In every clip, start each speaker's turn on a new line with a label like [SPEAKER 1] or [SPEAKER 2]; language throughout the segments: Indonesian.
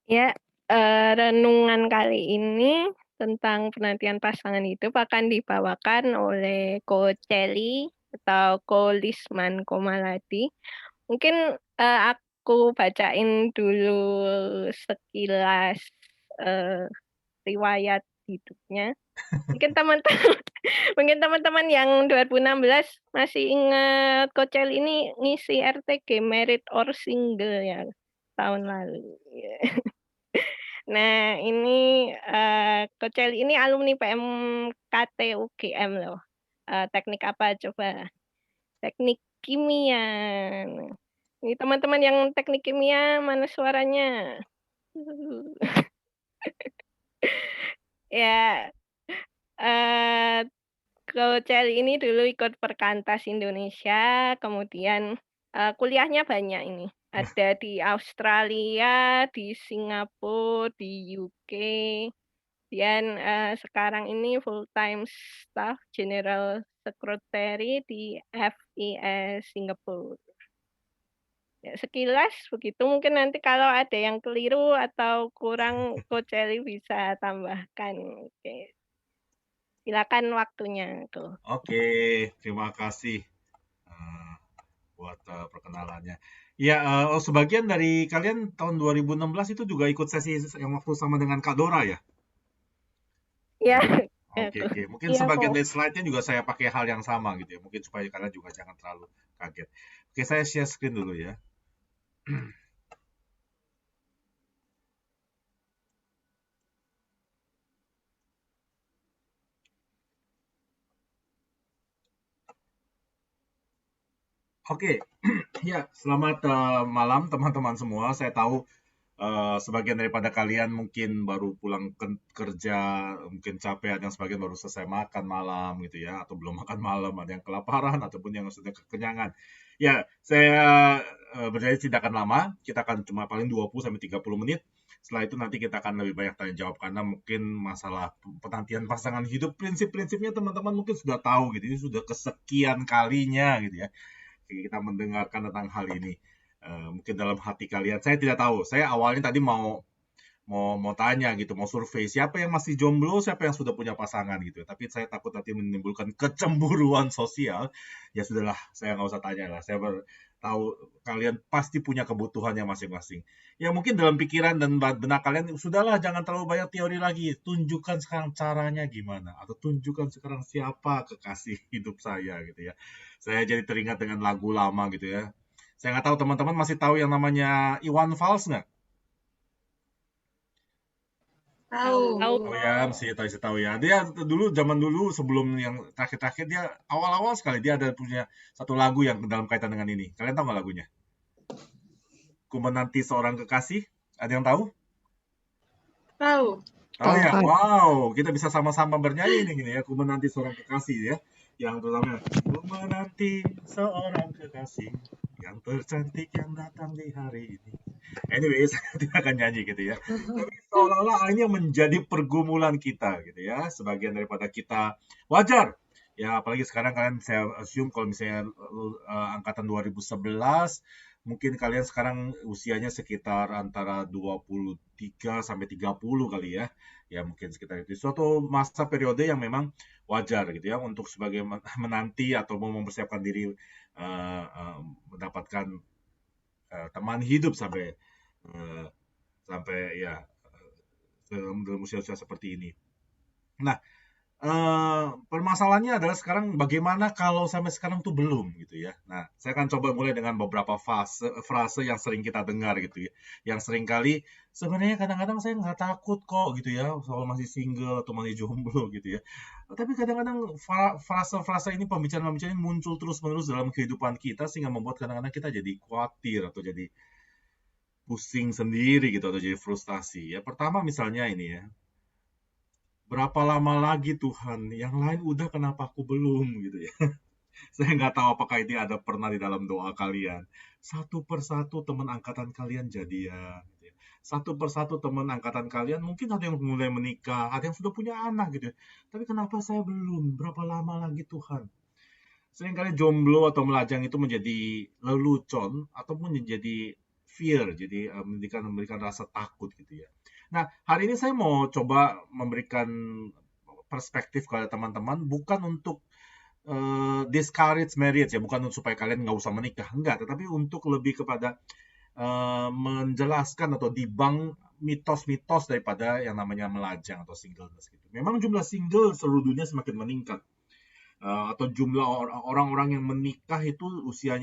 [SPEAKER 1] Ya, renungan kali ini tentang penantian pasangan hidup akan dibawakan oleh Ko Celly atau Ko Lisman Komaladi. Mungkin, aku bacain dulu sekilas, eee, riwayat hidupnya. Mungkin teman-teman mungkin teman-teman yang 2016 masih ingat Ko Celly ini ngisi RTG Married or Single ya, tahun lalu, iya. Nah ini, Coach Elly ini alumni PMKT UGM loh. Teknik apa coba? Teknik kimia. Nah, ini teman-teman yang teknik kimia mana suaranya? Ya, eee, Coach Elly ini dulu ikut Perkantas Indonesia, kemudian, kuliahnya banyak ini, ada di Australia, di Singapura, di UK. Dan, sekarang ini full-time staff General Secretary di FIS Singapura. Ya sekilas begitu, mungkin nanti kalau ada yang keliru atau kurang Coach Elly bisa tambahkan. Oke, silakan waktunya tuh.
[SPEAKER 2] Oke, terima kasih eh, buat perkenalannya. Ya, sebagian dari kalian tahun 2016 itu juga ikut sesi yang waktu sama dengan Kak Dora ya?
[SPEAKER 1] Ya,
[SPEAKER 2] Oke,
[SPEAKER 1] aku.
[SPEAKER 2] oke. Mungkin
[SPEAKER 1] Iya
[SPEAKER 2] sebagian
[SPEAKER 1] kok.
[SPEAKER 2] dari slide-nya juga saya pakai hal yang sama gitu ya. Mungkin supaya kalian juga jangan terlalu kaget. Oke, saya share screen dulu ya. Oke, ya, selamat malam teman-teman semua. Saya tahu sebagian daripada kalian mungkin baru pulang kerja, mungkin capek, ada yang sebagian baru selesai makan malam gitu ya, atau belum makan malam, ada yang kelaparan ataupun yang sudah kekenyangan. Ya, saya berjanji tidak akan lama, kita akan cuma paling 20 sampai 30 menit. Setelah itu nanti kita akan lebih banyak tanya jawab karena mungkin masalah penantian pasangan hidup, prinsip-prinsipnya teman-teman mungkin sudah tahu gitu. Ini sudah kesekian kalinya gitu ya kita mendengarkan tentang hal ini. Mungkin dalam hati kalian, saya tidak tahu. Saya awalnya tadi mau mau tanya gitu, mau survei siapa yang masih jomblo, siapa yang sudah punya pasangan gitu. Tapi saya takut nanti menimbulkan kecemburuan sosial. Ya sudahlah, saya nggak usah tanya lah. Tahu kalian pasti punya kebutuhannya masing-masing. Ya mungkin dalam pikiran dan benak kalian, sudahlah jangan terlalu banyak teori lagi. Tunjukkan sekarang caranya gimana. Atau tunjukkan sekarang siapa kekasih hidup saya gitu ya. Saya jadi teringat dengan lagu lama gitu ya. Saya nggak tahu teman-teman masih tahu yang namanya Iwan Fals nggak?
[SPEAKER 3] Tahu.
[SPEAKER 1] Tahu
[SPEAKER 2] Oh
[SPEAKER 1] kok.
[SPEAKER 2] ya, masih tahu ya. Dia dulu zaman dulu sebelum yang terakhir-terakhir dia awal-awal sekali dia ada punya satu lagu yang dalam kaitan dengan ini. Kalian tahu nggak lagunya? Ku menanti seorang kekasih. Ada yang tahu?
[SPEAKER 3] Tahu.
[SPEAKER 2] Tahu ya?
[SPEAKER 1] Tahu.
[SPEAKER 2] Wow, kita bisa sama-sama bernyanyi nih gini ya. Ku menanti seorang kekasih ya. Yang terutama ku menanti seorang kekasih yang tercantik yang datang di hari ini. Anyways, dia akan nyanyi gitu ya. Tapi seolah-olah ini menjadi pergumulan kita gitu ya. Sebagian daripada kita wajar. Ya, apalagi sekarang kalian saya assume kalau misalnya angkatan 2011, mungkin kalian sekarang usianya sekitar antara 23 sampai 30 kali ya. Ya, mungkin sekitar itu. Suatu masa periode yang memang wajar gitu ya untuk sebagai menanti atau mau mempersiapkan diri mendapatkan teman hidup sampai eh, sampai ya dalam usia-usia seperti ini. Nah, permasalahannya adalah sekarang bagaimana kalau sampai sekarang tuh belum gitu ya. Nah, saya akan coba mulai dengan beberapa frase yang sering kita dengar gitu ya. Yang sering kali sebenarnya kadang-kadang saya nggak takut kok gitu ya soal masih single atau masih jomblo gitu ya. Tapi kadang-kadang frase-frase ini pembicaraan-pembicaraan ini muncul terus-menerus dalam kehidupan kita sehingga membuat kadang-kadang kita jadi khawatir atau jadi pusing sendiri gitu atau jadi frustasi. Ya pertama misalnya ini ya, berapa lama lagi Tuhan? Yang lain udah kenapa aku belum gitu ya. Saya nggak tahu apakah ini ada pernah di dalam doa kalian. Satu persatu teman angkatan kalian jadian. Gitu ya. Satu persatu teman angkatan kalian mungkin ada yang mulai menikah, ada yang sudah punya anak gitu. Ya. Tapi kenapa saya belum? Berapa lama lagi Tuhan? Seringkali jomblo atau melajang itu menjadi lelucon ataupun menjadi fear, jadi memberikan rasa takut gitu ya. Nah, hari ini saya mau coba memberikan perspektif kepada teman-teman, bukan untuk discourage marriage ya, bukan supaya kalian nggak usah menikah, enggak, tetapi untuk lebih kepada menjelaskan atau debunk mitos-mitos daripada yang namanya melajang atau singleness gitu. Memang jumlah single seluruh dunia semakin meningkat. Atau jumlah orang-orang yang menikah itu usia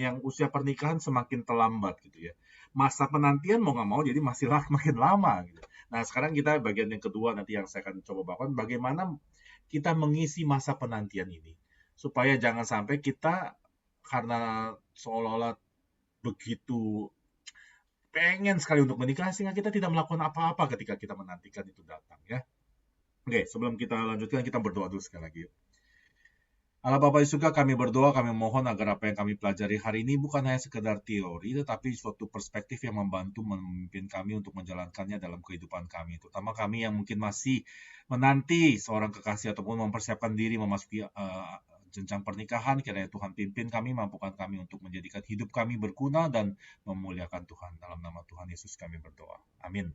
[SPEAKER 2] pernikahan semakin terlambat gitu ya. Masa penantian mau nggak mau jadi masih makin lama gitu. Nah, sekarang kita bagian yang kedua nanti yang saya akan coba bawakan, bagaimana kita mengisi masa penantian ini supaya jangan sampai kita karena seolah-olah begitu pengen sekali untuk menikah sehingga kita tidak melakukan apa-apa ketika kita menantikan itu datang ya. Oke, sebelum kita lanjutkan kita berdoa dulu sekali lagi. Allah Bapa di surga, kami berdoa, kami mohon agar apa yang kami pelajari hari ini bukan hanya sekedar teori, tetapi suatu perspektif yang membantu memimpin kami untuk menjalankannya dalam kehidupan kami. Terutama kami yang mungkin masih menanti seorang kekasih ataupun mempersiapkan diri memasuki jenjang pernikahan. Kiranya Tuhan pimpin kami, mampukan kami untuk menjadikan hidup kami berguna dan memuliakan Tuhan. Dalam nama Tuhan Yesus kami berdoa. Amin.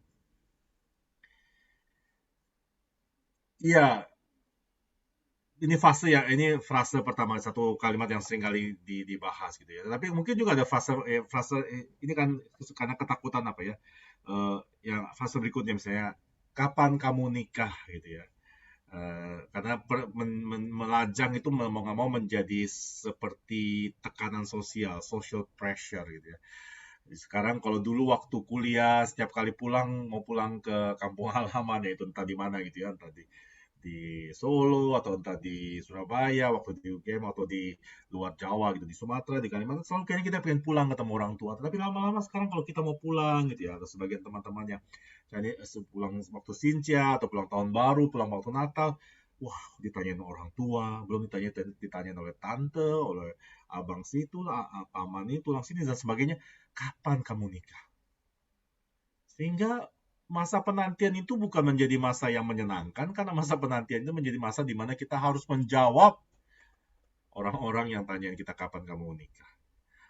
[SPEAKER 2] Iya. Ini frase pertama, satu kalimat yang sering kali dibahas gitu ya. Tapi mungkin juga ada frase ini kan karena ketakutan apa ya. Yang frase berikutnya misalnya, kapan kamu nikah gitu ya. Karena melajang itu mau nggak mau menjadi seperti tekanan social pressure gitu ya. Sekarang kalau dulu waktu kuliah setiap kali mau pulang ke kampung halaman ya itu entah di mana gitu ya, entah di Solo atau entah di Surabaya waktu di UGM atau di luar Jawa gitu, di Sumatera, di Kalimantan, selalu kayaknya kita pengen pulang ketemu orang tua. Tapi lama-lama sekarang kalau kita mau pulang gitu ya, ada sebagian teman-temannya jadi pulang waktu Sintia atau pulang tahun baru, pulang waktu Natal, wah ditanyain orang tua, belum ditanyain oleh tante, oleh abang situ lah, paman itu, tulang sini dan sebagainya, kapan kamu nikah? Sehingga masa penantian itu bukan menjadi masa yang menyenangkan, karena masa penantian itu menjadi masa di mana kita harus menjawab orang-orang yang tanyain kita kapan kamu nikah.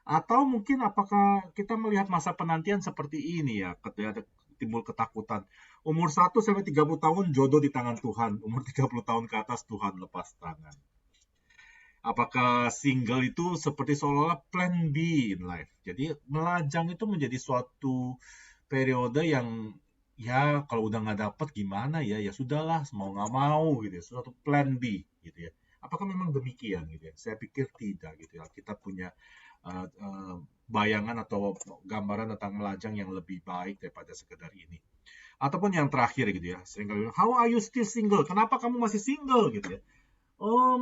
[SPEAKER 2] Atau mungkin apakah kita melihat masa penantian seperti ini ya, timbul ketakutan. Umur 1 sampai 30 tahun jodoh di tangan Tuhan, umur 30 tahun ke atas Tuhan lepas tangan. Apakah single itu seperti seolah-olah plan B in life. Jadi melajang itu menjadi suatu periode yang ya kalau udah nggak dapet gimana ya sudahlah mau nggak mau gitu ya, suatu plan B gitu ya. Apakah memang demikian gitu ya? Saya pikir tidak gitu ya. Kita punya bayangan atau gambaran tentang melajang yang lebih baik daripada sekedar ini. Ataupun yang terakhir gitu ya, seringkali how are you still single? Kenapa kamu masih single gitu ya?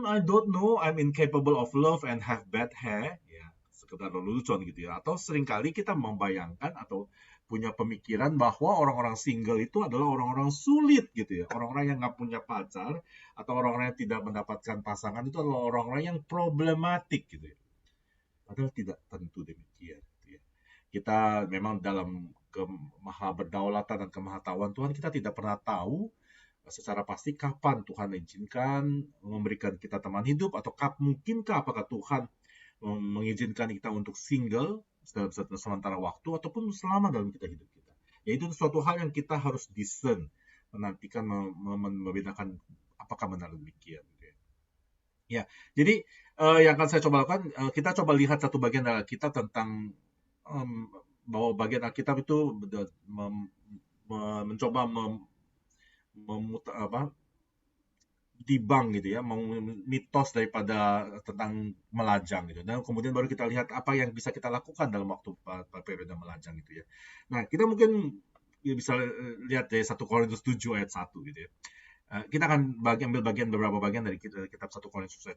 [SPEAKER 2] I don't know, I'm incapable of love and have bad hair. Ya, sekedar lelucon gitu ya. Atau seringkali kita membayangkan atau punya pemikiran bahwa orang-orang single itu adalah orang-orang sulit gitu ya. Orang-orang yang nggak punya pacar atau orang-orang yang tidak mendapatkan pasangan itu adalah orang-orang yang problematik gitu ya. Padahal tidak tentu demikian gitu ya. Kita memang dalam kemahaberdaulatan dan kemahatauan Tuhan kita tidak pernah tahu secara pasti kapan Tuhan izinkan memberikan kita teman hidup atau mungkinkah apakah Tuhan mengizinkan kita untuk single dalam sementara waktu ataupun selama dalam kita hidup kita. Ya itu suatu hal yang kita harus discern, menantikan, membedakan apakah benar demikian. Ya, jadi yang akan saya coba lakukan, kita coba lihat satu bagian dari kita tentang bahwa bagian Alkitab itu mencoba dibang gitu ya, mitos daripada tentang melajang gitu. Dan kemudian baru kita lihat apa yang bisa kita lakukan dalam waktu periode melajang gitu ya. Nah, kita mungkin bisa lihat dari 1 Korintus 7 ayat 1 gitu ya. Kita akan ambil beberapa bagian dari kitab 1 Korintus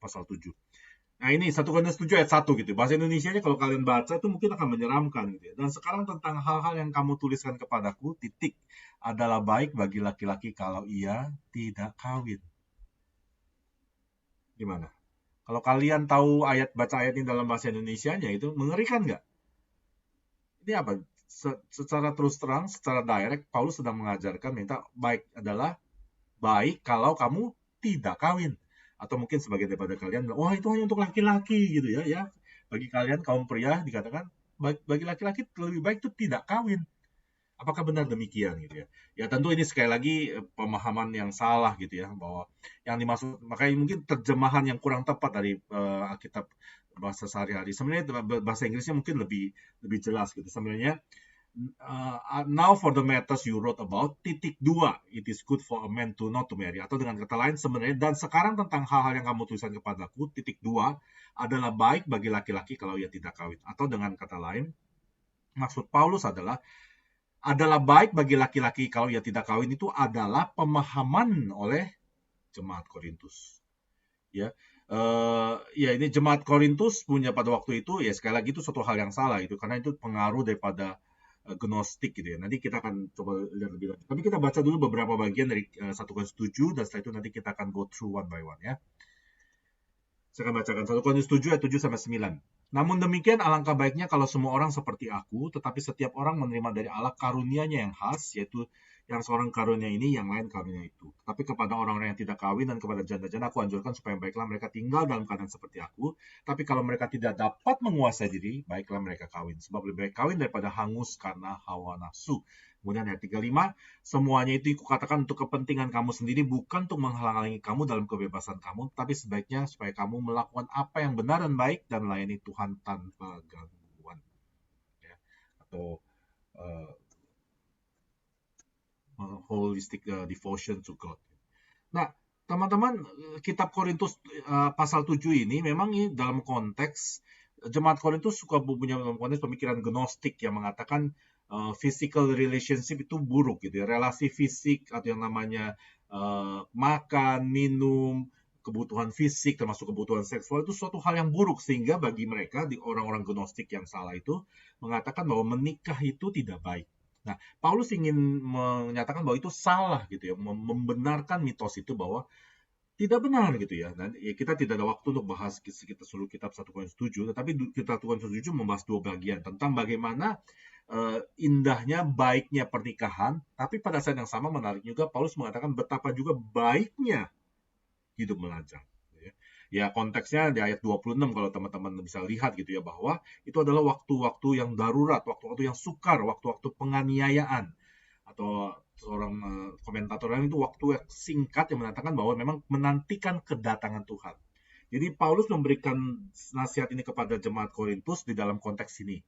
[SPEAKER 2] pasal 7. Nah, ini 1 Korintus 7 ayat 1 gitu. Bahasa Indonesianya kalau kalian baca itu mungkin akan menyeramkan gitu ya. Dan sekarang tentang hal-hal yang kamu tuliskan kepadaku, adalah baik bagi laki-laki kalau ia tidak kawin. Gimana? Kalau kalian tahu baca ayat ini dalam bahasa Indonesianya itu mengerikan nggak? Ini apa? Secara terus terang, secara direct, Paulus sedang mengajarkan adalah baik kalau kamu tidak kawin. Atau mungkin sebagian daripada kalian, wah itu hanya untuk laki-laki gitu ya. Bagi kalian kaum pria dikatakan bagi laki-laki lebih baik itu tidak kawin. Apakah benar demikian gitu ya? Ya tentu ini sekali lagi pemahaman yang salah gitu ya, bahwa yang dimaksud, makanya mungkin terjemahan yang kurang tepat dari Alkitab bahasa sehari-hari. Sebenarnya bahasa Inggrisnya mungkin lebih jelas gitu. Sebenarnya now for the matters you wrote about, titik 2, it is good for a man to not to marry. Atau dengan kata lain sebenarnya, dan sekarang tentang hal-hal yang kamu tuliskan kepadaku, titik 2 adalah baik bagi laki-laki kalau ia tidak kawin. Atau dengan kata lain, maksud Paulus adalah baik bagi laki-laki kalau ia tidak kawin itu adalah pemahaman oleh jemaat Korintus. Ya, ya ini jemaat Korintus punya pada waktu itu, ya sekali lagi itu suatu hal yang salah itu, karena itu pengaruh daripada Gnostik gitu ya. Nanti kita akan coba lihat lebih lanjut. Tapi kita baca dulu beberapa bagian dari 1 Korintus 7, dan setelah itu nanti kita akan go through one by one ya. Saya akan bacakan 1 Korintus 7 ayat 7 sampai 9. Namun demikian alangkah baiknya kalau semua orang seperti aku, tetapi setiap orang menerima dari Allah karunia-Nya yang khas, yaitu yang seorang karunia ini, yang lain karunia itu. Tapi kepada orang-orang yang tidak kawin dan kepada janda-janda aku anjurkan supaya baiklah mereka tinggal dalam keadaan seperti aku. Tapi kalau mereka tidak dapat menguasai diri, baiklah mereka kawin. Sebab lebih baik kawin daripada hangus karena hawa nafsu. Kemudian ayat 35, semuanya itu kukatakan untuk kepentingan kamu sendiri, bukan untuk menghalang-halangi kamu dalam kebebasan kamu, tapi sebaiknya supaya kamu melakukan apa yang benar dan baik dan melayani Tuhan tanpa gangguan. Ya. Atau holistic devotion to God. Nah, teman-teman, kitab Korintus pasal 7 ini memang ini dalam konteks jemaat Korintus suka punya dalam konteks pemikiran Gnostik yang mengatakan physical relationship itu buruk gitu ya. Relasi fisik atau yang namanya makan, minum, kebutuhan fisik termasuk kebutuhan seksual itu suatu hal yang buruk, sehingga bagi mereka di orang-orang Gnostik yang salah itu mengatakan bahwa menikah itu tidak baik. Nah, Paulus ingin menyatakan bahwa itu salah gitu ya, membenarkan mitos itu bahwa tidak benar gitu ya. Nah, ya kita tidak ada waktu untuk bahas kita seluruh kitab 1 Korintus 7, tetapi kitab 1 Korintus 7 membahas dua bagian tentang bagaimana indahnya, baiknya pernikahan, tapi pada saat yang sama menarik juga Paulus mengatakan betapa juga baiknya hidup melajang. Ya konteksnya di ayat 26 kalau teman-teman bisa lihat gitu ya, bahwa itu adalah waktu-waktu yang darurat, waktu-waktu yang sukar, waktu-waktu penganiayaan. Atau seorang komentator lain itu waktu yang singkat yang mengatakan bahwa memang menantikan kedatangan Tuhan. Jadi Paulus memberikan nasihat ini kepada jemaat Korintus di dalam konteks ini.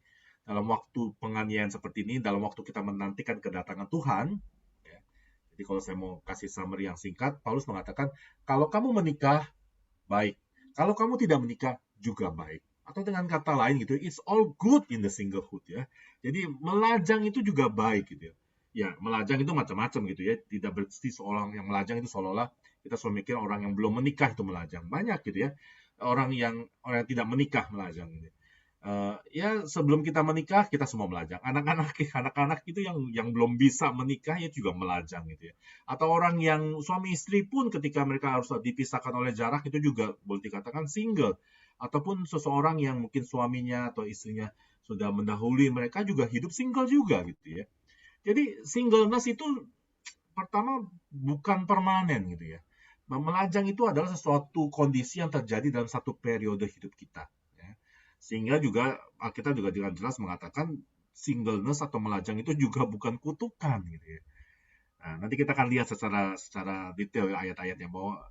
[SPEAKER 2] Dalam waktu penganiayaan seperti ini, dalam waktu kita menantikan kedatangan Tuhan, ya. Jadi kalau saya mau kasih summary yang singkat, Paulus mengatakan, kalau kamu menikah, baik. Kalau kamu tidak menikah, juga baik. Atau dengan kata lain gitu, it's all good in the singlehood ya. Jadi melajang itu juga baik gitu ya. Ya, melajang itu macam-macam gitu ya. Tidak berarti seorang yang melajang itu seolah-olah kita selalu mikir orang yang belum menikah itu melajang. Banyak gitu ya. Orang yang tidak menikah melajang gitu. Ya sebelum kita menikah kita semua melajang. Anak-anak itu yang belum bisa menikah ya juga melajang gitu ya. Atau orang yang suami istri pun ketika mereka harus dipisahkan oleh jarak itu juga boleh dikatakan single. Ataupun seseorang yang mungkin suaminya atau istrinya sudah mendahului mereka juga hidup single juga gitu ya. Jadi singleness itu pertama bukan permanen gitu ya. Melajang itu adalah sesuatu kondisi yang terjadi dalam satu periode hidup kita. Sehingga juga kita juga dengan jelas mengatakan singleness atau melajang itu juga bukan kutukan gitu ya. Nah, nanti kita akan lihat secara detail ayat-ayatnya bahwa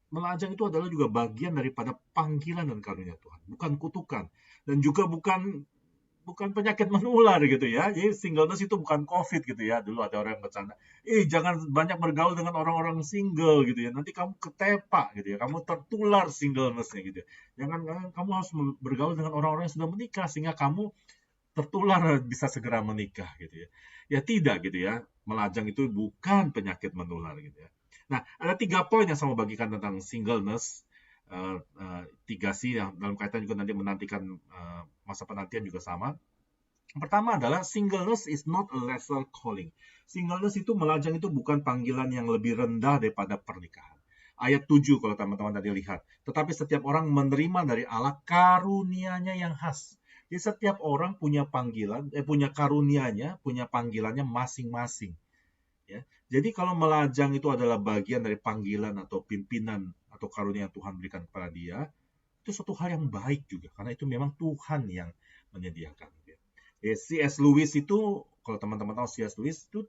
[SPEAKER 2] melajang itu adalah juga bagian daripada panggilan dan karunia Tuhan, bukan kutukan, dan juga bukan penyakit menular gitu ya. Jadi singleness itu bukan COVID gitu ya. Dulu ada orang yang bercanda, jangan banyak bergaul dengan orang-orang single gitu ya. Nanti kamu ketepak gitu ya. Kamu tertular singleness-nya gitu ya. Jangan kamu harus bergaul dengan orang-orang yang sudah menikah sehingga kamu tertular bisa segera menikah gitu ya. Ya tidak gitu ya. Melajang itu bukan penyakit menular gitu ya. Nah, ada 3 poin yang saya mau bagikan tentang singleness. 3 sih yang dalam kaitan juga nanti menantikan masa penantian juga sama. Pertama adalah singleness is not a lesser calling. Singleness itu melajang itu bukan panggilan yang lebih rendah daripada pernikahan. Ayat 7 kalau teman-teman tadi lihat. Tetapi setiap orang menerima dari Allah karunia-Nya yang khas. Jadi setiap orang punya panggilan, punya karunia-Nya, punya panggilannya masing-masing. Ya. Jadi kalau melajang itu adalah bagian dari panggilan atau pimpinan atau karunia yang Tuhan berikan kepada dia, itu suatu hal yang baik juga. Karena itu memang Tuhan yang menyediakan. C.S. Lewis itu, kalau teman-teman tahu C.S. Lewis itu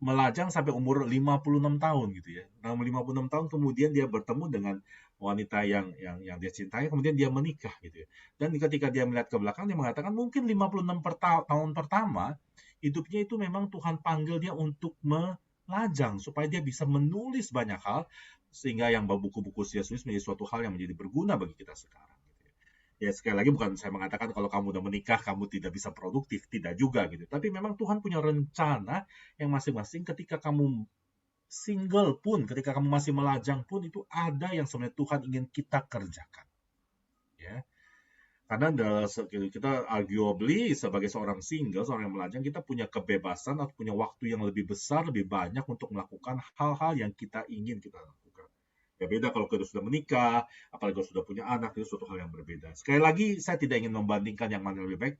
[SPEAKER 2] melajang sampai umur 56 tahun gitu ya. Nah, 56 tahun kemudian dia bertemu dengan wanita yang dia cintai, kemudian dia menikah gitu ya. Dan ketika dia melihat ke belakang, dia mengatakan mungkin 56 tahun pertama hidupnya itu memang Tuhan panggil dia untuk melajang supaya dia bisa menulis banyak hal, sehingga yang buku-buku C.S. Lewis menjadi suatu hal yang menjadi berguna bagi kita sekarang. Ya sekali lagi bukan saya mengatakan kalau kamu udah menikah kamu tidak bisa produktif, tidak juga gitu. Tapi memang Tuhan punya rencana yang masing-masing. Ketika kamu single pun, ketika kamu masih melajang pun, itu ada yang sebenarnya Tuhan ingin kita kerjakan. Ya. Karena kita arguably sebagai seorang single, seorang yang melajang, kita punya kebebasan atau punya waktu yang lebih besar, lebih banyak untuk melakukan hal-hal yang kita ingin kita lakukan. Ya beda kalau kita sudah menikah, apalagi kalau sudah punya anak, itu suatu hal yang berbeda. Sekali lagi, saya tidak ingin membandingkan yang mana lebih baik.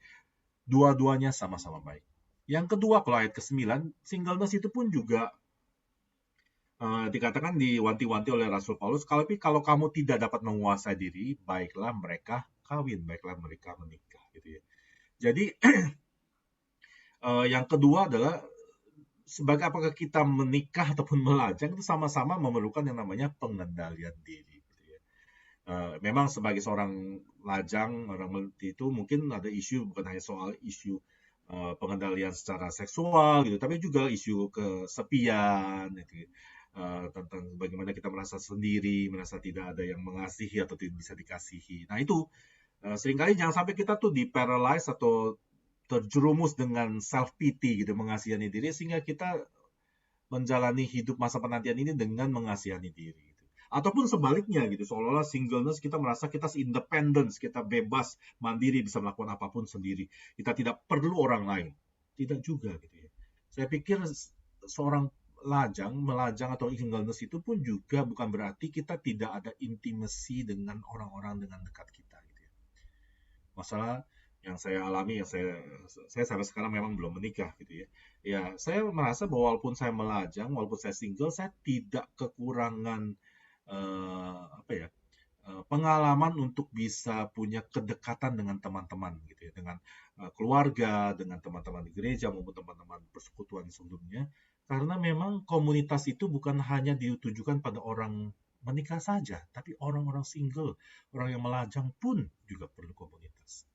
[SPEAKER 2] Dua-duanya sama-sama baik. Yang kedua, kalau ayat ke-9, singleness itu pun juga dikatakan diwanti-wanti oleh Rasul Paulus, kalau kamu tidak dapat menguasai diri, baiklah mereka kawin, baiklah mereka menikah. Gitu ya. Jadi, yang kedua adalah, sebagai apakah kita menikah ataupun melajang, itu sama-sama memerlukan yang namanya pengendalian diri. Gitu ya. Memang sebagai seorang lajang, orang itu mungkin ada isu, bukan hanya soal isu pengendalian secara seksual, gitu, tapi juga isu kesepian, gitu, tentang bagaimana kita merasa sendiri, merasa tidak ada yang mengasihi atau tidak bisa dikasihi. Nah itu, seringkali jangan sampai kita tuh di-paralyze atau terjerumus dengan self-pity gitu, mengasihani diri, sehingga kita menjalani hidup masa penantian ini dengan mengasihani diri gitu. Ataupun sebaliknya gitu, seolah-olah singleness kita merasa kita independence, kita bebas, mandiri, bisa melakukan apapun sendiri. Kita tidak perlu orang lain. Tidak juga gitu ya. Saya pikir seorang melajang atau singleness itu pun juga bukan berarti kita tidak ada intimacy dengan orang-orang dengan dekat kita gitu ya. Masalah yang saya alami, yang saya sampai sekarang memang belum menikah gitu ya. Ya, saya merasa bahwa walaupun saya melajang, walaupun saya single, saya tidak kekurangan pengalaman untuk bisa punya kedekatan dengan teman-teman gitu ya, dengan keluarga, dengan teman-teman di gereja maupun teman-teman persekutuan sebelumnya. Karena memang komunitas itu bukan hanya ditujukan pada orang menikah saja, tapi orang-orang single, orang yang melajang pun juga perlu komunitas.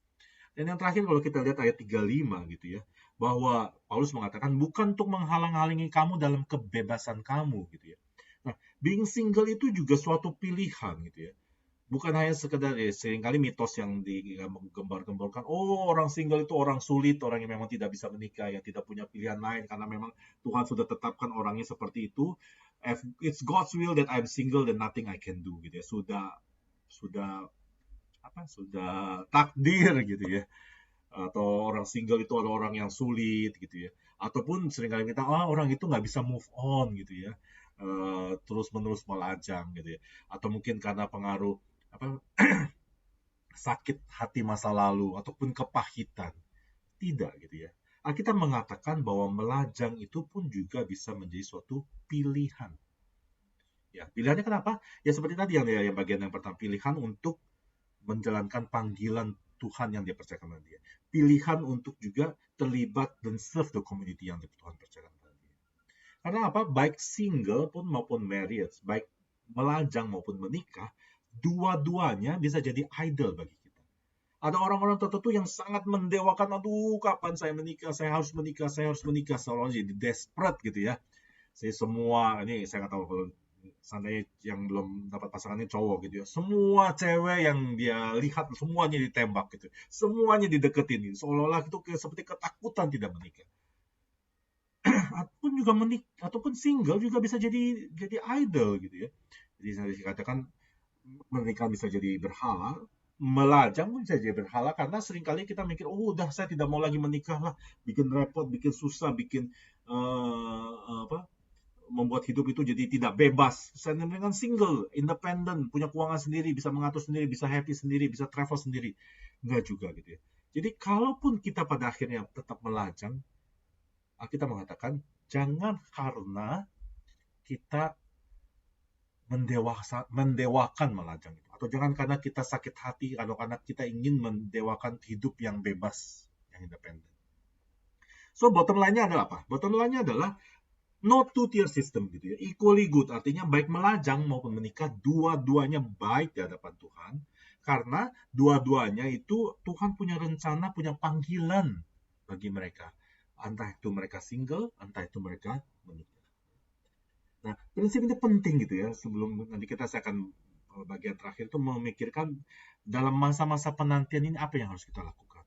[SPEAKER 2] Dan yang terakhir kalau kita lihat ayat 35 gitu ya, bahwa Paulus mengatakan bukan untuk menghalang-halangi kamu dalam kebebasan kamu gitu ya. Nah, being single itu juga suatu pilihan gitu ya. Bukan hanya sekedar seringkali mitos yang digembar-gemborkan, oh orang single itu orang sulit, orang yang memang tidak bisa menikah, yang tidak punya pilihan lain karena memang Tuhan sudah tetapkan orangnya seperti itu. It's God's will that I'm single and nothing I can do gitu ya. Sudah takdir gitu ya, atau orang single itu ada orang yang sulit gitu ya, ataupun seringkali kita orang itu nggak bisa move on gitu ya, terus menerus melajang gitu ya, atau mungkin karena pengaruh sakit hati masa lalu ataupun kepahitan. Tidak gitu ya. Alkitab mengatakan bahwa melajang itu pun juga bisa menjadi suatu pilihan. Ya, pilihannya kenapa? Ya seperti tadi yang bagian yang pertama, pilihan untuk menjalankan panggilan Tuhan yang dia percayakan pada dia. Pilihan untuk juga terlibat dan serve the community yang Tuhan percayakan pada dia. Karena apa? Baik single pun maupun married, baik melajang maupun menikah, dua-duanya bisa jadi idol bagi kita. Ada orang-orang tertentu yang sangat mendewakan, aduh kapan saya menikah, saya harus menikah, seolah jadi desperate gitu ya. Saya nggak tahu kalau seandainya yang belum dapat pasangannya cowok gitu ya, semua cewek yang dia lihat semuanya ditembak gitu, semuanya dideketin gitu. Seolah-olah itu seperti ketakutan tidak menikah. ataupun single juga bisa jadi idol gitu ya. Jadi saya dikatakan menikah bisa jadi berhala, melajang pun bisa jadi berhala, karena seringkali kita mikir, udah saya tidak mau lagi menikah lah, bikin repot, bikin susah, bikin membuat hidup itu jadi tidak bebas. Saya dengan single, independen, punya keuangan sendiri, bisa mengatur sendiri, bisa happy sendiri, bisa travel sendiri. Enggak juga gitu ya. Jadi kalaupun kita pada akhirnya tetap melajang, kita mengatakan jangan karena kita mendewakan melajang itu. Atau jangan karena kita sakit hati, atau karena kita ingin mendewakan hidup yang bebas, yang independen. So, bottom line-nya adalah apa? Bottom line-nya adalah no two-tier system gitu ya. Equally good, artinya baik melajang maupun menikah, dua-duanya baik di hadapan Tuhan. Karena dua-duanya itu Tuhan punya rencana, punya panggilan bagi mereka. Entah itu mereka single, entah itu mereka menikah. Nah, prinsip ini penting gitu ya. Sebelum nanti saya akan bagian terakhir itu memikirkan dalam masa-masa penantian ini apa yang harus kita lakukan.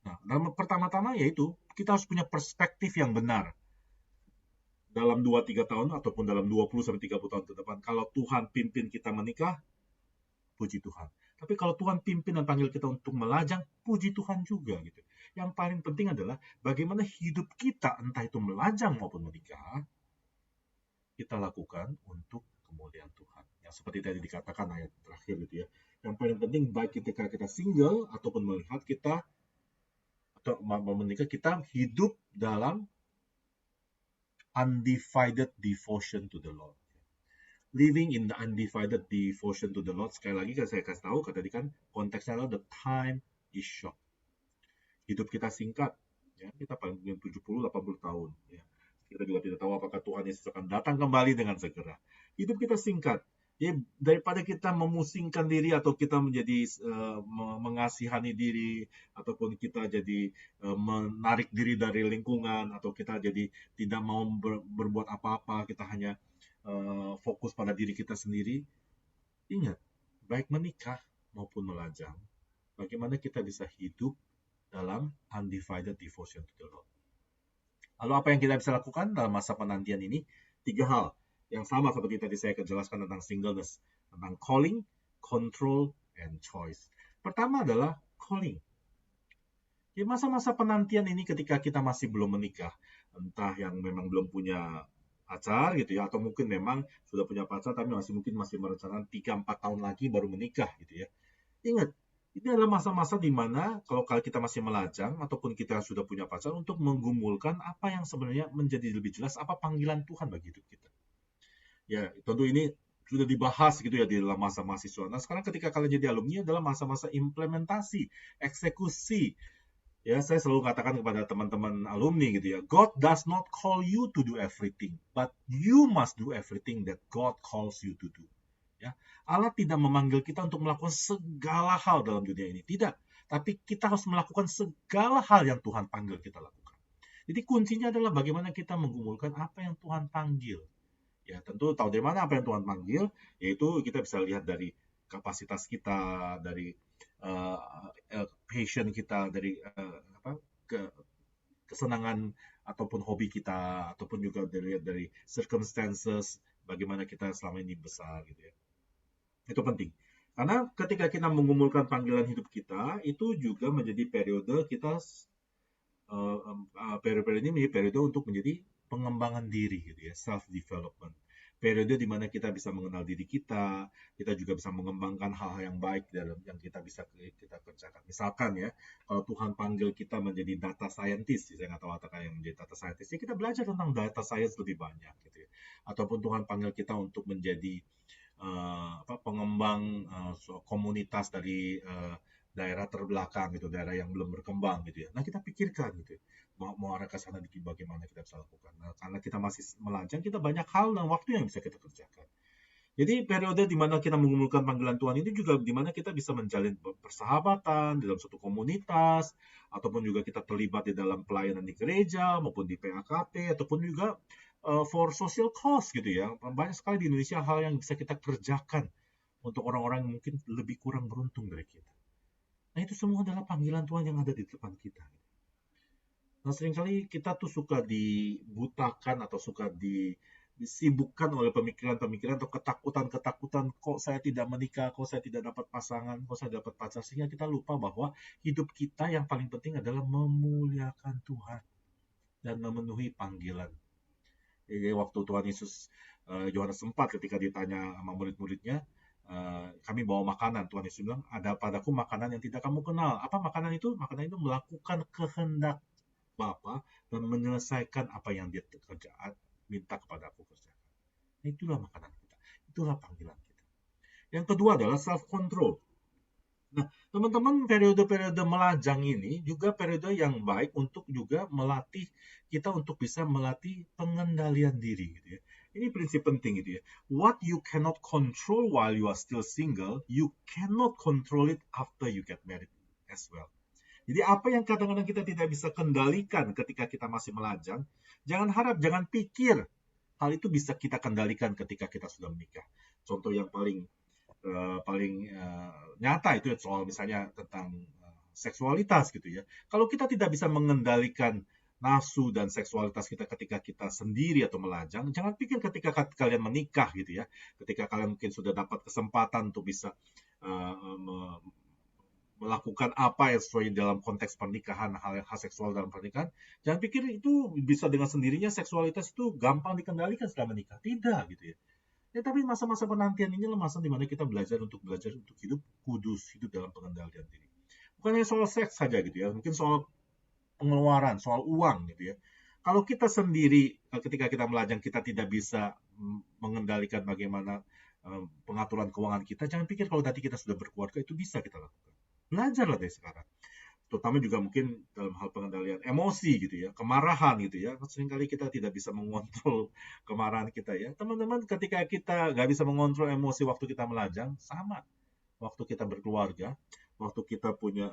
[SPEAKER 2] Nah, dalam pertama-tama yaitu kita harus punya perspektif yang benar. Dalam 2-3 tahun ataupun dalam 20-30 tahun ke depan, kalau Tuhan pimpin kita menikah, puji Tuhan. Tapi kalau Tuhan pimpin dan panggil kita untuk melajang, puji Tuhan juga gitu. Yang paling penting adalah bagaimana hidup kita, entah itu melajang maupun menikah, kita lakukan untuk kemuliaan Tuhan. Yang seperti tadi dikatakan ayat terakhir gitu ya. Yang paling penting baik ketika kita single ataupun melihat kita atau menikah, kita hidup dalam undivided devotion to the Lord. Living in the undivided devotion to the Lord. Sekali lagi saya kasih tahu, tadi kan konteksnya adalah the time is short. Hidup kita singkat, ya, kita paling 70-80 tahun. Ya. Kita juga tidak tahu apakah Tuhan Yesus akan datang kembali dengan segera. Hidup kita singkat. Jadi daripada kita memusingkan diri atau kita menjadi mengasihani diri ataupun kita jadi menarik diri dari lingkungan atau kita jadi tidak mau berbuat apa-apa, kita hanya fokus pada diri kita sendiri. Ingat, baik menikah maupun melajang, bagaimana kita bisa hidup dalam undivided devotion to the Lord. Lalu apa yang kita bisa lakukan dalam masa penantian ini? 3 hal yang sama seperti tadi saya jelaskan tentang singleness, tentang calling, control, and choice. Pertama adalah calling. Di masa-masa penantian ini ketika kita masih belum menikah, entah yang memang belum punya pacar gitu ya, atau mungkin memang sudah punya pacar tapi mungkin masih merencanakan 3-4 tahun lagi baru menikah gitu ya. Ingat, ini adalah masa-masa di mana kalau kita masih melajang ataupun kita sudah punya pacar untuk menggumulkan apa yang sebenarnya menjadi lebih jelas apa panggilan Tuhan bagi hidup kita. Ya, tentu ini sudah dibahas gitu ya di dalam masa mahasiswa. Nah, sekarang ketika kalian jadi alumni adalah masa-masa implementasi, eksekusi. Ya, saya selalu katakan kepada teman-teman alumni gitu ya, God does not call you to do everything, but you must do everything that God calls you to do. Ya, Allah tidak memanggil kita untuk melakukan segala hal dalam dunia ini, tidak. Tapi kita harus melakukan segala hal yang Tuhan panggil kita lakukan. Jadi kuncinya adalah bagaimana kita menggumulkan apa yang Tuhan panggil. Ya, tentu tahu dari mana apa yang Tuhan panggil, yaitu kita bisa lihat dari kapasitas kita, dari passion kita, dari kesenangan ataupun hobi kita, ataupun juga dari circumstances bagaimana kita selama ini besar gitu ya. Itu penting. Karena ketika kita menggumulkan panggilan hidup kita, itu juga menjadi periode kita periode ini menjadi periode untuk menjadi pengembangan diri gitu ya, self development. Periode di mana kita bisa mengenal diri kita juga bisa mengembangkan hal-hal yang baik dalam yang kita bisa kita kerjakan. Misalkan ya, kalau Tuhan panggil kita menjadi data scientist, saya nggak tahu apakah yang menjadi data scientist, ya kita belajar tentang data science lebih banyak gitu ya. Ataupun Tuhan panggil kita untuk menjadi pengembang komunitas dari daerah terbelakang gitu, daerah yang belum berkembang gitu ya. Nah, kita pikirkan gitu ya, mau arah ke sana bagaimana kita bisa lakukan. Nah, karena kita masih melajang, kita banyak hal dan waktu yang bisa kita kerjakan. Jadi periode di mana kita mengumpulkan panggilan Tuhan ini juga di mana kita bisa menjalin persahabatan dalam suatu komunitas, ataupun juga kita terlibat di dalam pelayanan di gereja maupun di PAKT, ataupun juga for social cause gitu ya. Banyak sekali di Indonesia hal yang bisa kita kerjakan untuk orang-orang yang mungkin lebih kurang beruntung dari kita. Nah, itu semua adalah panggilan Tuhan yang ada di depan kita. Nah, seringkali kita tuh suka dibutakan atau suka disibukkan oleh pemikiran-pemikiran atau ketakutan-ketakutan, kok saya tidak menikah, kok saya tidak dapat pasangan, kok saya dapat pacar, sehingga kita lupa bahwa hidup kita yang paling penting adalah memuliakan Tuhan dan memenuhi panggilan. Jadi waktu Tuhan Yesus, Yohanes 4 ketika ditanya sama murid-muridnya, kami bawa makanan, Tuhan Yesus bilang, ada padaku makanan yang tidak kamu kenal. Apa makanan itu? Makanan itu melakukan kehendak Bapa dan menyelesaikan apa yang dia kerjaan minta kepada aku kerjakan. Itulah makanan kita. Itulah panggilan kita. Yang kedua adalah self-control. Nah, teman-teman, periode-periode melajang ini juga periode yang baik untuk juga melatih kita untuk bisa melatih pengendalian diri gitu ya. Ini prinsip penting gitu ya. What you cannot control while you are still single, you cannot control it after you get married as well. Jadi apa yang kadang-kadang kita tidak bisa kendalikan ketika kita masih melajang, jangan harap, jangan pikir hal itu bisa kita kendalikan ketika kita sudah menikah. Contoh yang paling nyata itu soal misalnya tentang seksualitas gitu ya. Kalau kita tidak bisa mengendalikan nafsu dan seksualitas kita ketika kita sendiri atau melajang, jangan pikir ketika kalian menikah gitu ya, ketika kalian mungkin sudah dapat kesempatan untuk bisa melakukan apa yang sesuai dalam konteks pernikahan, hal seksual dalam pernikahan, jangan pikir itu bisa dengan sendirinya seksualitas itu gampang dikendalikan setelah menikah. Tidak gitu ya. Ya, tapi masa-masa penantian ini adalah masa di mana kita belajar untuk hidup kudus, hidup dalam pengendalian diri. Bukan hanya soal seks saja gitu ya, mungkin soal pengeluaran, soal uang gitu ya. Kalau kita sendiri ketika kita melajang kita tidak bisa mengendalikan bagaimana pengaturan keuangan kita, jangan pikir kalau nanti kita sudah berkeluarga itu bisa kita lakukan. Belajarlah dari sekarang. Terutama juga mungkin dalam hal pengendalian emosi gitu ya, kemarahan gitu ya. Seringkali kita tidak bisa mengontrol kemarahan kita ya. Teman-teman, ketika kita nggak bisa mengontrol emosi waktu kita melajang, sama waktu kita berkeluarga, waktu kita punya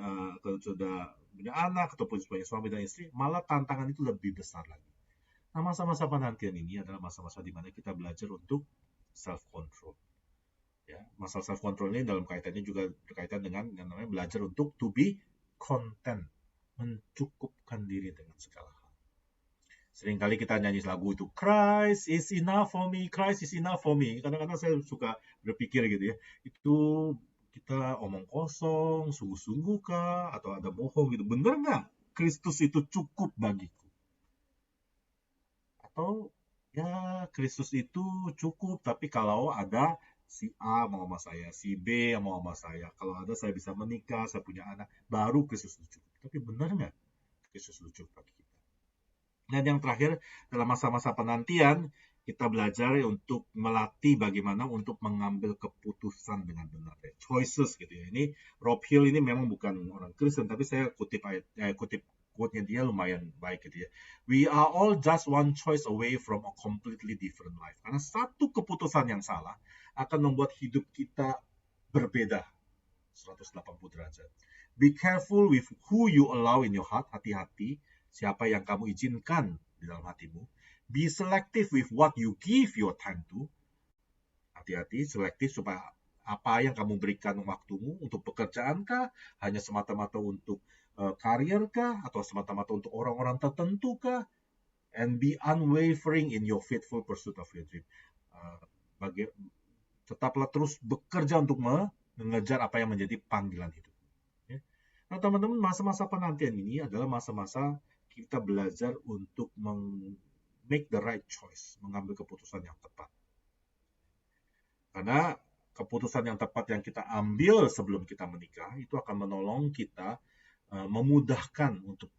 [SPEAKER 2] sudah punya anak ataupun punya suami dan istri, malah tantangan itu lebih besar lagi. Nah, masa-masa penantian ini adalah masa-masa di mana kita belajar untuk self control. Ya, masalah self control ini dalam kaitannya juga berkaitan dengan yang namanya belajar untuk to be content, mencukupkan diri dengan segala hal. Seringkali kita nyanyi lagu itu, Christ is enough for me, Christ is enough for me. Kadang-kadang saya suka berpikir gitu ya, itu kita omong kosong, sungguh-sungguh kah, atau ada bohong gitu. Bener nggak Kristus itu cukup bagiku? Atau ya Kristus itu cukup, tapi kalau ada si A mau sama saya, si B mau sama saya. Kalau ada saya bisa menikah, saya punya anak, baru Kristus itu cukup. Tapi benar nggak Kristus itu cukup bagi kita? Dan yang terakhir, dalam masa-masa penantian, kita belajar untuk melatih bagaimana untuk mengambil keputusan dengan benar. Choices gitu ya. Ini Rob Hill ini memang bukan orang Kristen, tapi saya kutip quote-nya dia lumayan baik gitu ya. We are all just one choice away from a completely different life. Karena satu keputusan yang salah akan membuat hidup kita berbeda 180 derajat. Be careful with who you allow in your heart. Hati-hati siapa yang kamu izinkan di dalam hatimu. Be selective with what you give your time to. Hati-hati, selektif supaya apa yang kamu berikan waktumu untuk pekerjaan kah, hanya semata-mata untuk karir kah, atau semata-mata untuk orang-orang tertentu kah, and be unwavering in your faithful pursuit of your dream. Tetaplah terus bekerja untuk mengejar apa yang menjadi panggilan hidup. Nah, teman-teman, masa-masa penantian ini adalah masa-masa kita belajar untuk make the right choice, mengambil keputusan yang tepat. Karena keputusan yang tepat yang kita ambil sebelum kita menikah itu akan menolong kita memudahkan untuk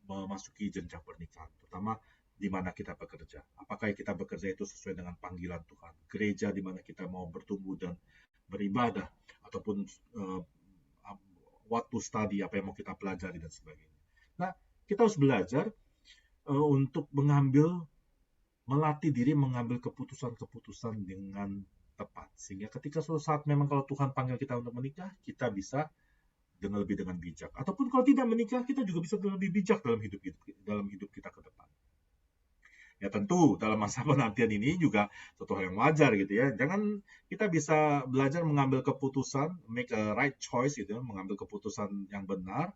[SPEAKER 2] memasuki jenjang pernikahan, terutama di mana kita bekerja. Apakah kita bekerja itu sesuai dengan panggilan Tuhan? Gereja di mana kita mau bertumbuh dan beribadah, ataupun what to study, apa yang mau kita pelajari dan sebagainya. Nah, kita harus belajar untuk melatih diri mengambil keputusan-keputusan dengan tepat. Sehingga ketika suatu saat memang kalau Tuhan panggil kita untuk menikah, kita bisa dengan bijak. Ataupun kalau tidak menikah, kita juga bisa lebih bijak dalam hidup kita ke depan. Ya tentu dalam masa penantian ini juga suatu hal yang wajar gitu ya. Jangan kita bisa belajar mengambil keputusan, make a right choice gitu, mengambil keputusan yang benar,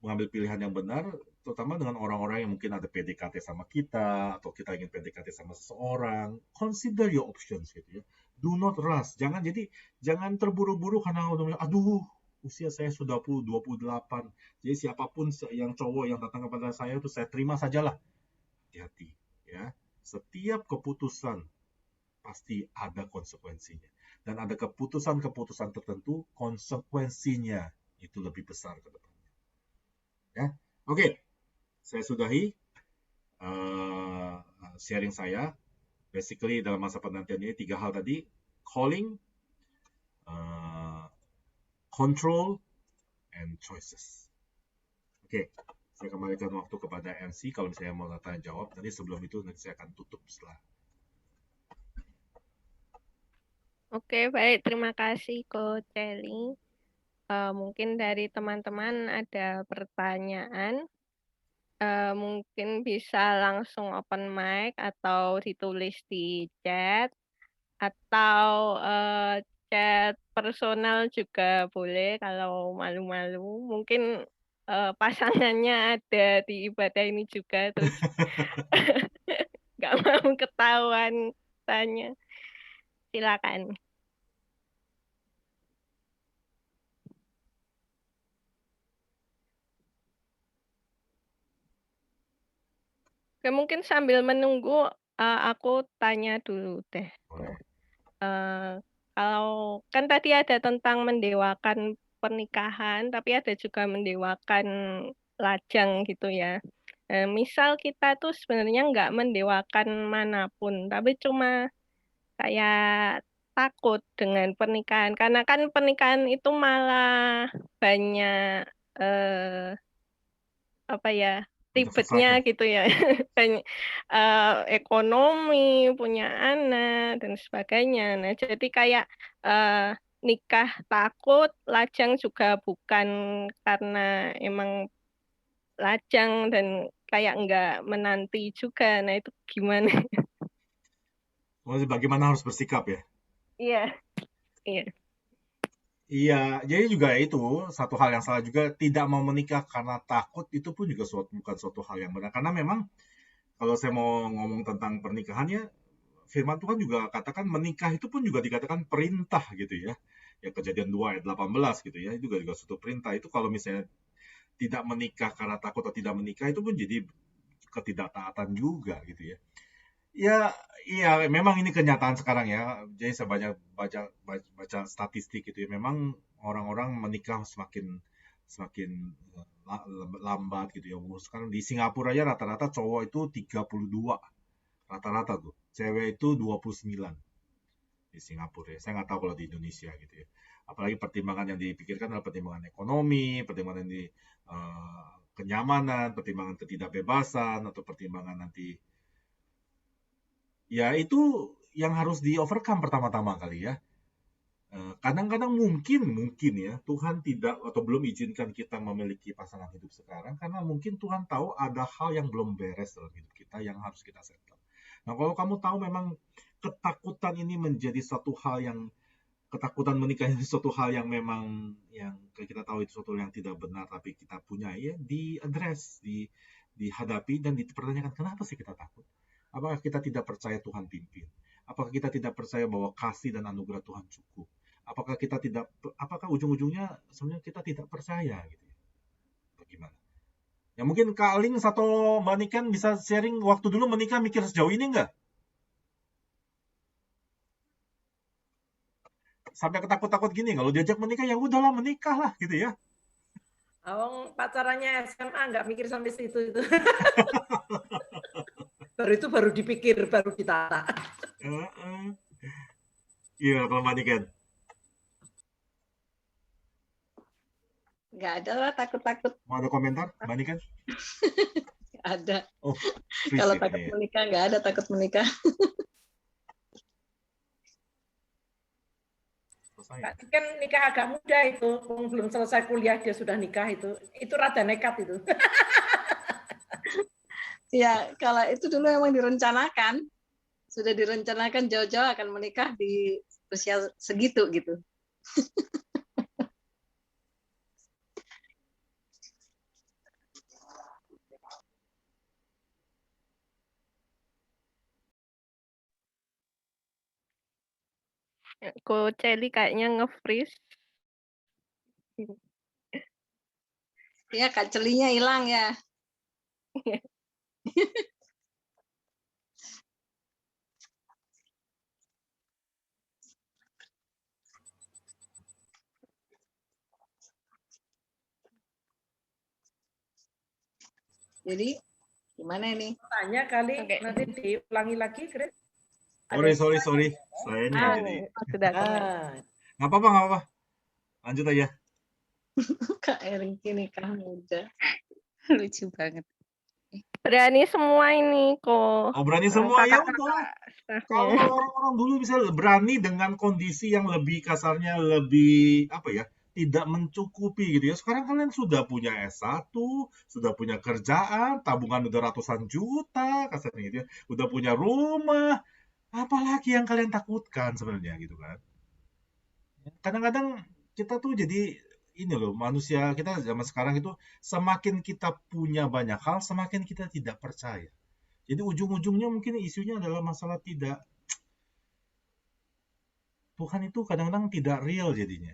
[SPEAKER 2] mengambil pilihan yang benar, terutama dengan orang-orang yang mungkin ada PDKT sama kita, atau kita ingin PDKT sama seseorang. Consider your options gitu ya. Do not rush. Jangan terburu-buru karena aduh, usia saya sudah 28. Jadi siapapun yang cowok yang datang kepada saya itu saya terima sajalah. Hati-hati ya. Setiap keputusan pasti ada konsekuensinya. Dan ada keputusan-keputusan tertentu konsekuensinya itu lebih besar ke depannya. Ya. Oke. Saya sudahi sharing saya. Basically dalam masa penantian ini 3 hal tadi: calling, control, and choices. Oke, saya kembalikan waktu kepada MC kalau misalnya mau tanya jawab. Nanti sebelum itu nanti saya akan tutup setelah.
[SPEAKER 1] Oke, baik. Terima kasih, Coach Celi. Mungkin dari teman-teman ada pertanyaan. Mungkin bisa langsung open mic atau ditulis di chat. Atau chat personal juga boleh kalau malu-malu. Mungkin pasangannya ada di ibadah ini juga, terus nggak mau ketahuan tanya. Silakan. Oke, mungkin sambil menunggu aku tanya dulu deh.
[SPEAKER 2] Boleh.
[SPEAKER 1] Kalau kan tadi ada tentang mendewakan pernikahan, tapi ada juga mendewakan lajang gitu ya. Misal kita tuh sebenarnya nggak mendewakan manapun, tapi cuma kayak takut dengan pernikahan. Karena kan pernikahan itu malah banyak apa ya,
[SPEAKER 2] Banyak
[SPEAKER 1] ribetnya
[SPEAKER 2] sesuatu.
[SPEAKER 1] gitu ya. Banyak ekonomi, punya anak dan sebagainya. Nah, jadi kayak nikah takut, lajang juga bukan karena emang lajang dan kayak nggak menanti juga. Nah, itu gimana?
[SPEAKER 2] Bagaimana harus bersikap ya?
[SPEAKER 1] Iya, iya.
[SPEAKER 2] Iya, jadi juga itu satu hal yang salah juga, tidak mau menikah karena takut itu pun juga bukan suatu hal yang benar. Karena memang kalau saya mau ngomong tentang pernikahan ya, firman Tuhan juga katakan menikah itu pun juga dikatakan perintah gitu ya. Ya Kejadian 2 ayat 18 gitu ya. Itu juga suatu perintah. Itu kalau misalnya tidak menikah karena takut atau tidak menikah itu pun jadi ketidaktaatan juga gitu ya. Ya, iya, memang ini kenyataan sekarang ya. Jadi saya banyak baca statistik gitu ya. Memang orang-orang menikah semakin semakin lambat gitu ya. Sekarang di Singapura aja rata-rata cowok itu 32 rata-rata tuh. Cewek itu 29 di Singapura ya. Saya nggak tahu kalau di Indonesia gitu ya. Apalagi pertimbangan yang dipikirkan adalah pertimbangan ekonomi, pertimbangan di kenyamanan, pertimbangan ketidakbebasan, atau pertimbangan nanti. Ya itu yang harus di overcome pertama-tama kali ya. Kadang-kadang mungkin ya Tuhan tidak atau belum izinkan kita memiliki pasangan hidup sekarang karena mungkin Tuhan tahu ada hal yang belum beres dalam hidup kita yang harus kita settle. Nah, kalau kamu tahu memang ketakutan ini menjadi suatu hal yang ketakutan menikah itu suatu hal yang memang yang kita tahu itu suatu yang tidak benar tapi kita punya ya diadres, dihadapi dan dipertanyakan kenapa sih kita takut? Apakah kita tidak percaya Tuhan pimpin? Apakah kita tidak percaya bahwa kasih dan anugerah Tuhan cukup? Apakah ujung-ujungnya sebenarnya kita tidak percaya gitu ya? Bagaimana? Ya mungkin Kak Aling atau Mbak Niken bisa sharing waktu dulu menikah mikir sejauh ini enggak? Sampai ketakut-takut gini, kalau diajak menikah ya udahlah menikah lah gitu ya.
[SPEAKER 3] Awang pacarannya SMA nggak mikir sampai situ itu. Baru itu baru dipikir, baru ditata.
[SPEAKER 2] Iya, kalau Mbak Niken.
[SPEAKER 4] Nggak ada lah takut-takut.
[SPEAKER 2] Mau ada komentar, Mbak Niken?
[SPEAKER 4] Ada.
[SPEAKER 2] Oh,
[SPEAKER 4] Kalau takut menikah, nggak ada takut menikah.
[SPEAKER 3] Kan nikah agak muda itu, belum selesai kuliah dia sudah nikah itu rada nekat itu.
[SPEAKER 4] Ya, kalau itu dulu emang direncanakan, sudah direncanakan jauh-jauh akan menikah di usia segitu gitu.
[SPEAKER 1] Coach Celi kayaknya nge-freeze.
[SPEAKER 4] Ya, Kak Celinya hilang ya. Jadi gimana ini?
[SPEAKER 3] Tanya kali nanti diulangi lagi, Chris.
[SPEAKER 2] Sorry. Saya ini jadi.
[SPEAKER 1] Sudah kembali.
[SPEAKER 2] Nggak apa-apa, nggak apa-apa. Lanjut aja.
[SPEAKER 4] Kak Eriki nikah muda. Lucu banget.
[SPEAKER 1] Berani semua ini kok.
[SPEAKER 2] Oh, berani semua ya udah.
[SPEAKER 1] Kakak-kakak
[SPEAKER 2] Kalau
[SPEAKER 1] staffnya.
[SPEAKER 2] orang-orang dulu bisa berani dengan kondisi yang lebih kasarnya lebih apa ya, tidak mencukupi gitu ya. Sekarang kalian sudah punya S1, sudah punya kerjaan, tabungan udah ratusan juta kasarnya gitu ya. Udah punya rumah, apalagi yang kalian takutkan sebenarnya gitu kan. Kadang-kadang kita tuh jadi ini loh, manusia kita zaman sekarang itu semakin kita punya banyak hal, semakin kita tidak percaya. Jadi ujung-ujungnya mungkin isunya adalah masalah tidak Tuhan itu kadang-kadang tidak real jadinya.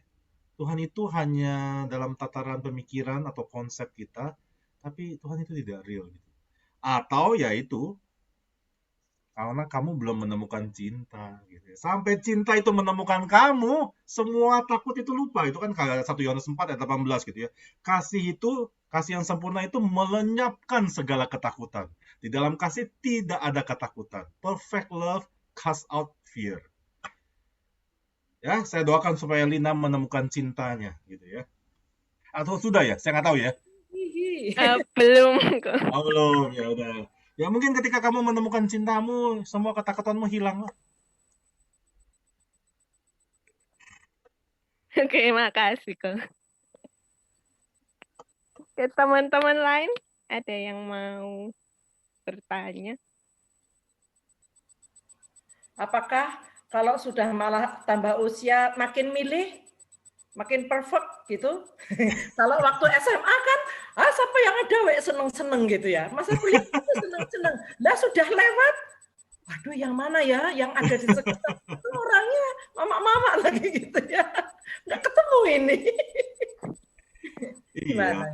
[SPEAKER 2] Tuhan itu hanya dalam tataran pemikiran atau konsep kita, tapi Tuhan itu tidak real gitu. Atau ya itu karena kamu belum menemukan cinta gitu ya. Sampai cinta itu menemukan kamu, semua takut itu lupa. Itu kan kalau 1 Yohanes 4 ayat 18 gitu ya. Kasih yang sempurna itu melenyapkan segala ketakutan. Di dalam kasih tidak ada ketakutan. Perfect love cast out fear. Ya, saya doakan supaya Lina menemukan cintanya gitu ya. Atau sudah ya? Saya nggak tahu ya.
[SPEAKER 3] Hihi.
[SPEAKER 1] Belum kok.
[SPEAKER 2] Oh, belum. Ya udah. Ya mungkin ketika kamu menemukan cintamu, semua ketakutanmu hilang lah.
[SPEAKER 1] Oke, makasih kok. Oke, teman-teman lain ada yang mau bertanya?
[SPEAKER 3] Apakah kalau sudah malah tambah usia makin milih, makin perfect gitu? Kalau waktu SMA kan, siapa yang ada seneng-seneng gitu ya. Masa kuliah itu seneng-seneng. Lah sudah lewat, waduh yang mana ya yang ada di sekitar itu orangnya mama-mama lagi gitu ya. Nggak ketemu ini.
[SPEAKER 2] Iya.
[SPEAKER 3] Gimana?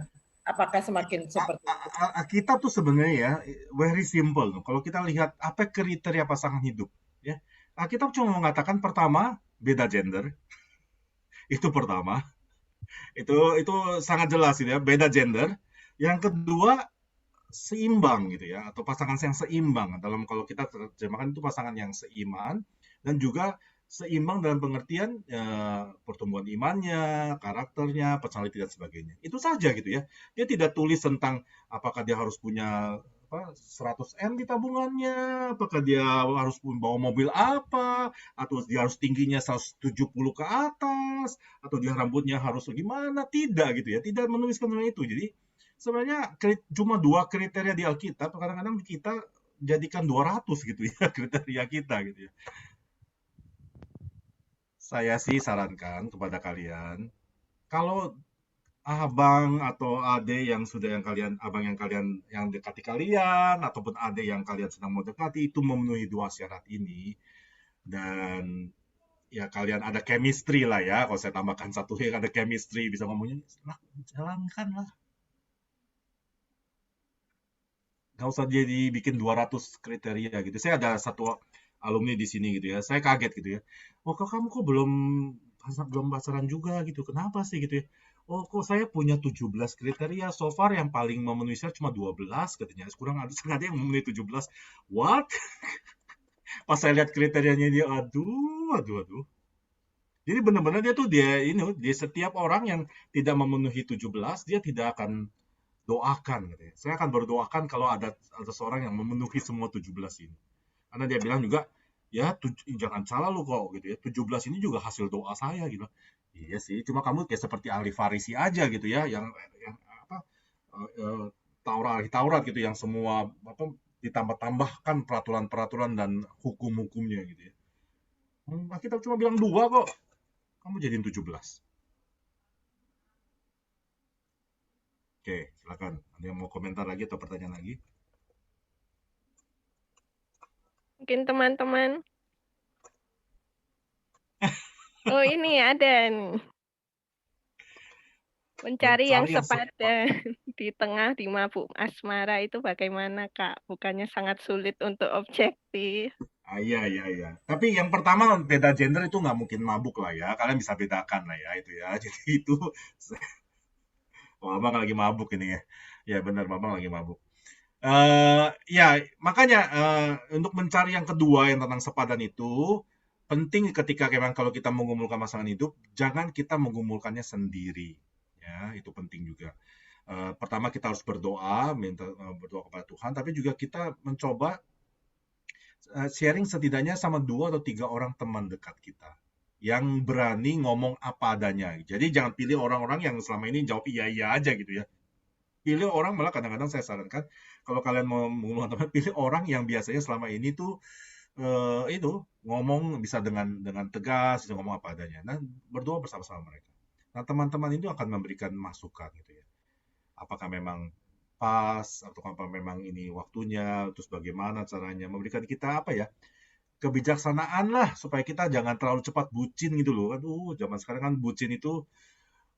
[SPEAKER 3] Apakah semakin seperti itu?
[SPEAKER 2] Kita tuh sebenarnya ya very simple. Kalau kita lihat apa kriteria pasangan hidup, ya. Kita cuma mengatakan pertama beda gender, itu pertama. Itu sangat jelas gitu ya, beda gender. Yang kedua seimbang gitu ya, atau pasangan yang seimbang. Dalam kalau kita terjemahkan itu pasangan yang seiman dan juga seimbang dalam pengertian pertumbuhan imannya, karakternya, personality dan sebagainya. Itu saja gitu ya. Dia tidak tulis tentang apakah dia harus punya 100 M di tabungannya, apakah dia harus bawa mobil apa, atau dia harus tingginya 170 ke atas, atau dia rambutnya harus gimana, tidak gitu ya, tidak menuliskan tentang itu. Jadi sebenarnya cuma 2 kriteria di Alkitab, kadang-kadang kita jadikan 200 gitu ya kriteria kita gitu ya. Saya sih sarankan kepada kalian, kalau abang atau ade yang sudah abang yang kalian yang dekati kalian ataupun ade yang kalian sedang mau dekati itu memenuhi 2 syarat ini dan ya kalian ada chemistry lah ya, kalau saya tambahkan satu ya ada chemistry bisa ngomongnya, jalankan lah. Nggak usah jadi bikin 200 kriteria gitu. Saya ada satu alumni di sini gitu ya. Saya kaget gitu ya. Oh, kamu kok belum pacaran juga gitu. Kenapa sih gitu ya? Oh, kok saya punya 17 kriteria. So far yang paling memenuhi syarat cuma 12 katanya. Kurang ada yang memenuhi 17. What? Pas saya lihat kriterianya dia, aduh. Jadi benar-benar dia setiap orang yang tidak memenuhi 17, dia tidak akan doakan gitu ya. Saya akan berdoakan kalau ada seorang yang memenuhi semua 17 ini. Karena dia bilang juga, ya jangan salah lu kok gitu ya. 17 ini juga hasil doa saya gitu. Iya sih, cuma kamu kayak seperti ahli Farisi aja gitu ya, yang apa ahli Taurat gitu yang semua apa ditambah-tambahkan peraturan-peraturan dan hukum-hukumnya gitu ya. Kita cuma bilang 2 kok. Kamu jadiin 17. Oke, silakan. Ada yang mau komentar lagi atau pertanyaan lagi?
[SPEAKER 1] Mungkin teman-teman. Oh, ini ada nih. Mencari yang sepadan di tengah di mabuk asmara itu bagaimana, Kak? Bukannya sangat sulit untuk objektif.
[SPEAKER 2] Iya. Tapi yang pertama beda gender itu nggak mungkin mabuk lah ya. Kalian bisa bedakan lah ya itu ya. Jadi itu, oh abang lagi mabuk ini ya. Ya benar, abang lagi mabuk. Ya makanya untuk mencari yang kedua yang tentang sepadan itu, penting ketika memang kalau kita mengumpulkan pasangan hidup, jangan kita mengumpulkannya sendiri. Ya, itu penting juga. Pertama kita harus berdoa, berdoa kepada Tuhan, tapi juga kita mencoba sharing setidaknya sama 2 atau 3 orang teman dekat kita yang berani ngomong apa adanya. Jadi jangan pilih orang-orang yang selama ini jawab iya aja gitu ya. Pilih orang, malah kadang-kadang saya sarankan kalau kalian mau mengumpulkan teman, pilih orang yang biasanya selama ini tuh itu ngomong bisa dengan tegas, bisa ngomong apa adanya. Nah, berdoa bersama-sama mereka. Nah, teman-teman itu akan memberikan masukan gitu ya. Apakah memang pas atau apa memang ini waktunya, terus bagaimana caranya memberikan kita apa ya? Kebijaksanaan lah supaya kita jangan terlalu cepat bucin gitu loh. Aduh, zaman sekarang kan bucin itu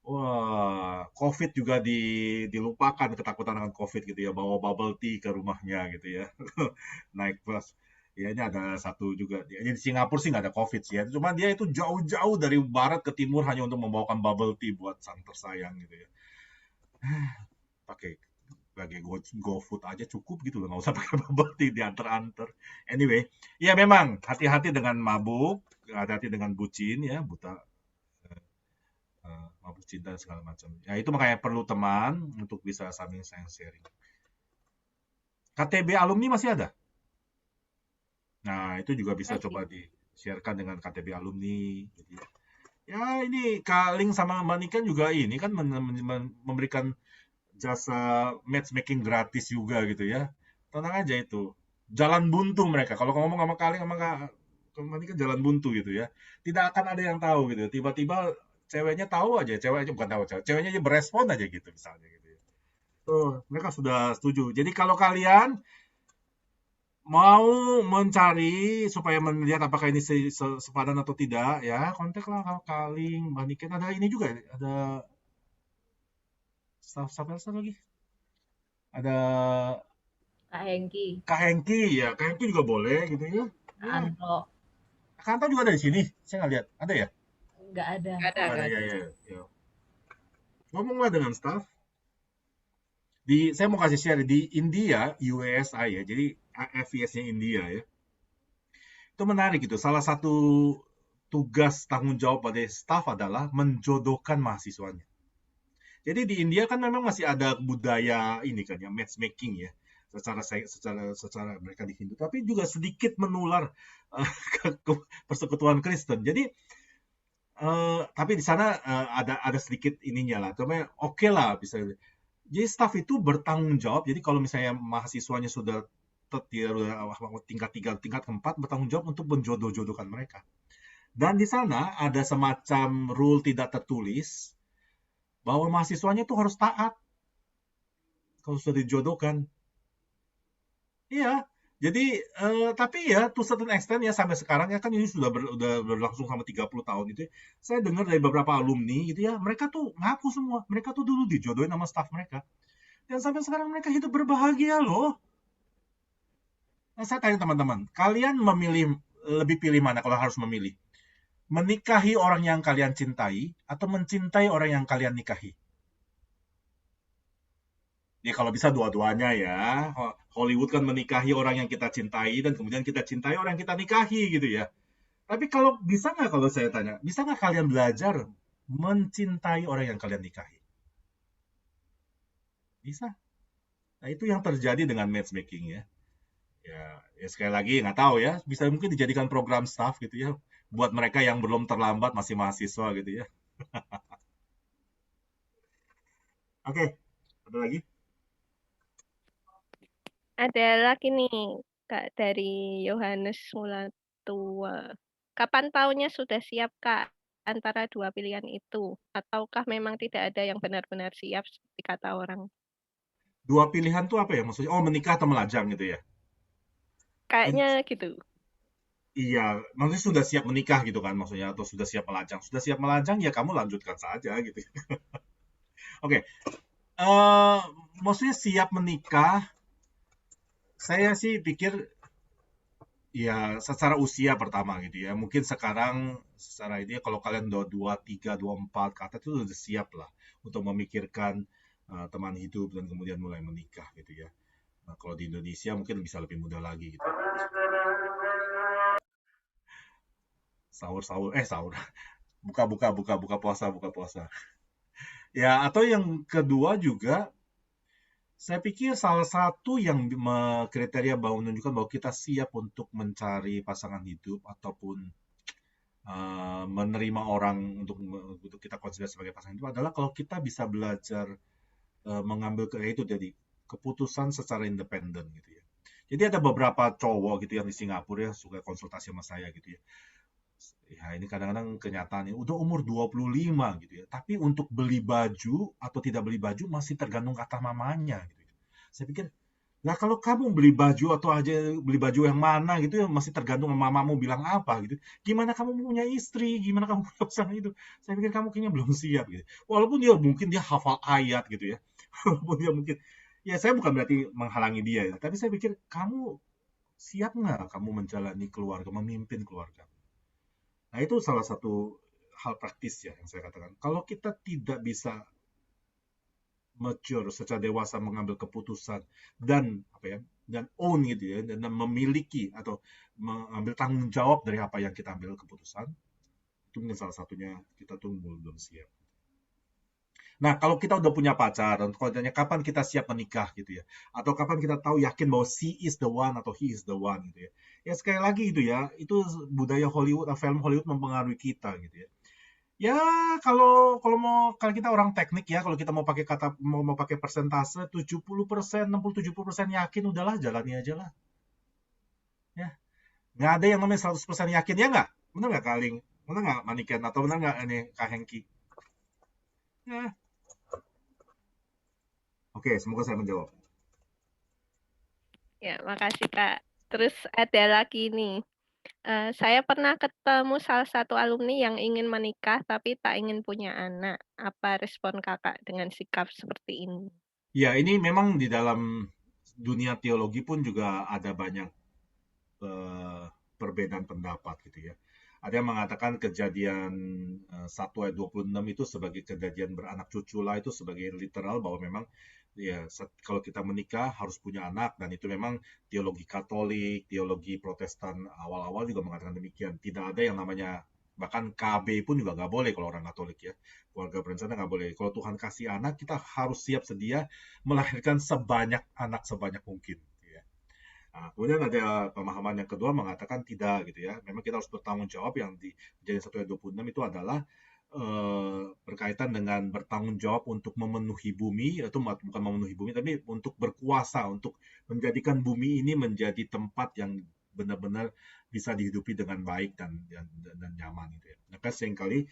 [SPEAKER 2] wah, COVID juga dilupakan, ketakutan akan COVID gitu ya, bawa bubble tea ke rumahnya gitu ya. Naik bus. Ya ini ada satu juga. Di Singapura sih nggak ada COVID sih ya. Cuma dia itu jauh-jauh dari barat ke timur hanya untuk membawakan bubble tea buat sang tersayang gitu ya. Pakai GoFood aja cukup gitu loh, nggak usah pakai bubble tea diantar-antar. Anyway, ya memang hati-hati dengan mabuk, hati-hati dengan bucin ya, buta mabuk cinta segala macam. Ya itu makanya perlu teman untuk bisa saling sharing. KTB alumni masih ada. Nah, itu juga bisa coba di-sharekan dengan KTB alumni gitu ya. Ya ini Kaling sama Mbak Niken juga ini kan memberikan jasa matchmaking gratis juga gitu ya. Tenang aja itu. Jalan buntu mereka. Kalau ngomong sama Kaling sama Mbak Niken jalan buntu gitu ya. Tidak akan ada yang tahu gitu. Tiba-tiba ceweknya tahu aja, ceweknya bukan tahu, ceweknya aja berespon aja gitu misalnya gitu ya. Tuh, mereka sudah setuju. Jadi kalau kalian mau mencari supaya melihat apakah ini sepadan atau tidak ya, kontaklah Kaling, Mbak Niken. Ada ini juga, ada staff Elsa lagi. Ada
[SPEAKER 5] Kak Hengki,
[SPEAKER 2] Kak Hengki ya, Kak Hengki juga boleh gitu ya.
[SPEAKER 5] Kak Anto,
[SPEAKER 2] Kak Anto juga ada di sini, saya nggak lihat. Ada ya?
[SPEAKER 5] nggak ada.
[SPEAKER 3] Nggak ada,
[SPEAKER 2] Nggak
[SPEAKER 3] nggak
[SPEAKER 2] ada
[SPEAKER 3] ada.
[SPEAKER 2] ya. Ngomonglah dengan staff. Saya mau kasih share di India, UASI ya, jadi FES-nya India ya. Itu menarik gitu. Salah satu tugas tanggung jawab pada staff adalah menjodohkan mahasiswanya. Jadi di India kan memang masih ada budaya ini kan ya, matchmaking ya. Secara mereka di Hindu, tapi juga sedikit menular ke persekutuan Kristen. Jadi tapi di sana ada sedikit ininya lah. Cuma oke lah bisa. Jadi staff itu bertanggung jawab. Jadi kalau misalnya mahasiswanya sudah tingkat 3, tingkat 4 bertanggung jawab untuk menjodoh-jodohkan mereka. Dan di sana ada semacam rule tidak tertulis bahwa mahasiswanya itu harus taat kalau sudah dijodohkan. Iya, jadi tapi ya to certain extent ya sampai sekarang ya kan ini sudah berlangsung sama 30 tahun itu. Saya dengar dari beberapa alumni gitu ya, mereka tuh ngaku semua, mereka tuh dulu dijodohin sama staff mereka. Dan sampai sekarang mereka hidup berbahagia loh. Nah, saya tanya teman-teman, kalian lebih pilih mana kalau harus memilih? Menikahi orang yang kalian cintai atau mencintai orang yang kalian nikahi? Ya kalau bisa dua-duanya ya. Hollywood kan menikahi orang yang kita cintai dan kemudian kita cintai orang yang kita nikahi gitu ya. Tapi kalau bisa nggak kalau saya tanya, bisa nggak kalian belajar mencintai orang yang kalian nikahi? Bisa. Nah itu yang terjadi dengan matchmaking ya. Ya sekali lagi nggak tahu ya, bisa mungkin dijadikan program staff gitu ya, buat mereka yang belum terlambat masih mahasiswa gitu ya. Oke, ada lagi?
[SPEAKER 1] Ada lagi nih, Kak, dari Yohanes Mulatua. Kapan tahunnya sudah siap, Kak, antara 2 pilihan itu? Ataukah memang tidak ada yang benar-benar siap seperti kata orang?
[SPEAKER 2] 2 pilihan tuh apa ya maksudnya? Oh, menikah atau melajang gitu ya?
[SPEAKER 1] Kayaknya gitu.
[SPEAKER 2] Iya, maksudnya sudah siap menikah gitu kan maksudnya atau sudah siap melajang. Sudah siap melajang ya kamu lanjutkan saja gitu. Oke. Maksudnya siap menikah, saya sih pikir ya secara usia pertama gitu ya. Mungkin sekarang secara ini kalau kalian udah 23, 24 ke atas itu udah siap lah untuk memikirkan teman hidup dan kemudian mulai menikah gitu ya. Nah, kalau di Indonesia mungkin bisa lebih mudah lagi gitu. sahur. Buka puasa. Ya, atau yang kedua juga, saya pikir salah satu yang kriteria bahwa menunjukkan bahwa kita siap untuk mencari pasangan hidup ataupun menerima orang untuk kita consider sebagai pasangan hidup adalah kalau kita bisa belajar mengambil itu jadi keputusan secara independen gitu ya. Jadi ada beberapa cowok gitu yang di Singapura ya suka konsultasi sama saya gitu ya. Ya ini kadang-kadang kenyataannya udah umur 25 gitu ya. Tapi untuk beli baju atau tidak beli baju masih tergantung kata mamanya gitu ya. Saya pikir, nah kalau kamu beli baju atau aja beli baju yang mana gitu ya masih tergantung mamamu bilang apa gitu. Gimana kamu punya istri, gimana kamu punya pasangan itu? Saya pikir kamu kayaknya belum siap gitu. Walaupun mungkin dia hafal ayat gitu ya. Walaupun dia mungkin, ya saya bukan berarti menghalangi dia ya. Tapi saya pikir kamu siap nggak kamu menjalani keluarga, memimpin keluarga? Nah itu salah satu hal praktis ya yang saya katakan. Kalau kita tidak bisa mature secara dewasa mengambil keputusan dan own gitu ya dan memiliki atau mengambil tanggung jawab dari apa yang kita ambil keputusan, itu mungkin salah satunya kita tuh belum siap. Nah, kalau kita udah punya pacar, dan kalau ditanya kapan kita siap menikah gitu ya, atau kapan kita tahu yakin bahwa she is the one atau he is the one gitu ya. Ya sekali lagi itu ya, itu budaya Hollywood, film Hollywood mempengaruhi kita gitu ya. Ya kalau kita orang teknik ya, kalau kita mau pakai mau pakai persentase 70%, 60-70% yakin udahlah jalani aja lah. Ya. Nggak ada yang namanya 100% yakin ya nggak? Benar nggak Kaling? Benar nggak Maniken? Atau benar nggak ini Kak Hengki? Ya. Oke, semoga saya menjawab.
[SPEAKER 1] Ya, makasih Kak. Terus ada lagi nih. Saya pernah ketemu salah satu alumni yang ingin menikah tapi tak ingin punya anak. Apa respon Kakak dengan sikap seperti ini?
[SPEAKER 2] Ya, ini memang di dalam dunia teologi pun juga ada banyak perbedaan pendapat gitu ya. Ada yang mengatakan kejadian 1 ayat 26 itu sebagai kejadian beranak cucu lah, itu sebagai literal bahwa memang ya kalau kita menikah harus punya anak, dan itu memang teologi Katolik, teologi Protestan awal-awal juga mengatakan demikian. Tidak ada yang namanya, bahkan KB pun juga nggak boleh kalau orang Katolik ya. Keluarga berencana nggak boleh. Kalau Tuhan kasih anak, kita harus siap sedia melahirkan sebanyak anak sebanyak mungkin. Nah, kemudian ada pemahaman yang kedua mengatakan tidak gitu ya. Memang kita harus bertanggung jawab, yang di kejadian 1 ayat 26 itu adalah berkaitan dengan bertanggung jawab untuk memenuhi bumi, itu bukan memenuhi bumi tapi untuk berkuasa untuk menjadikan bumi ini menjadi tempat yang benar-benar bisa dihidupi dengan baik dan nyaman gitu ya. Maka seringkali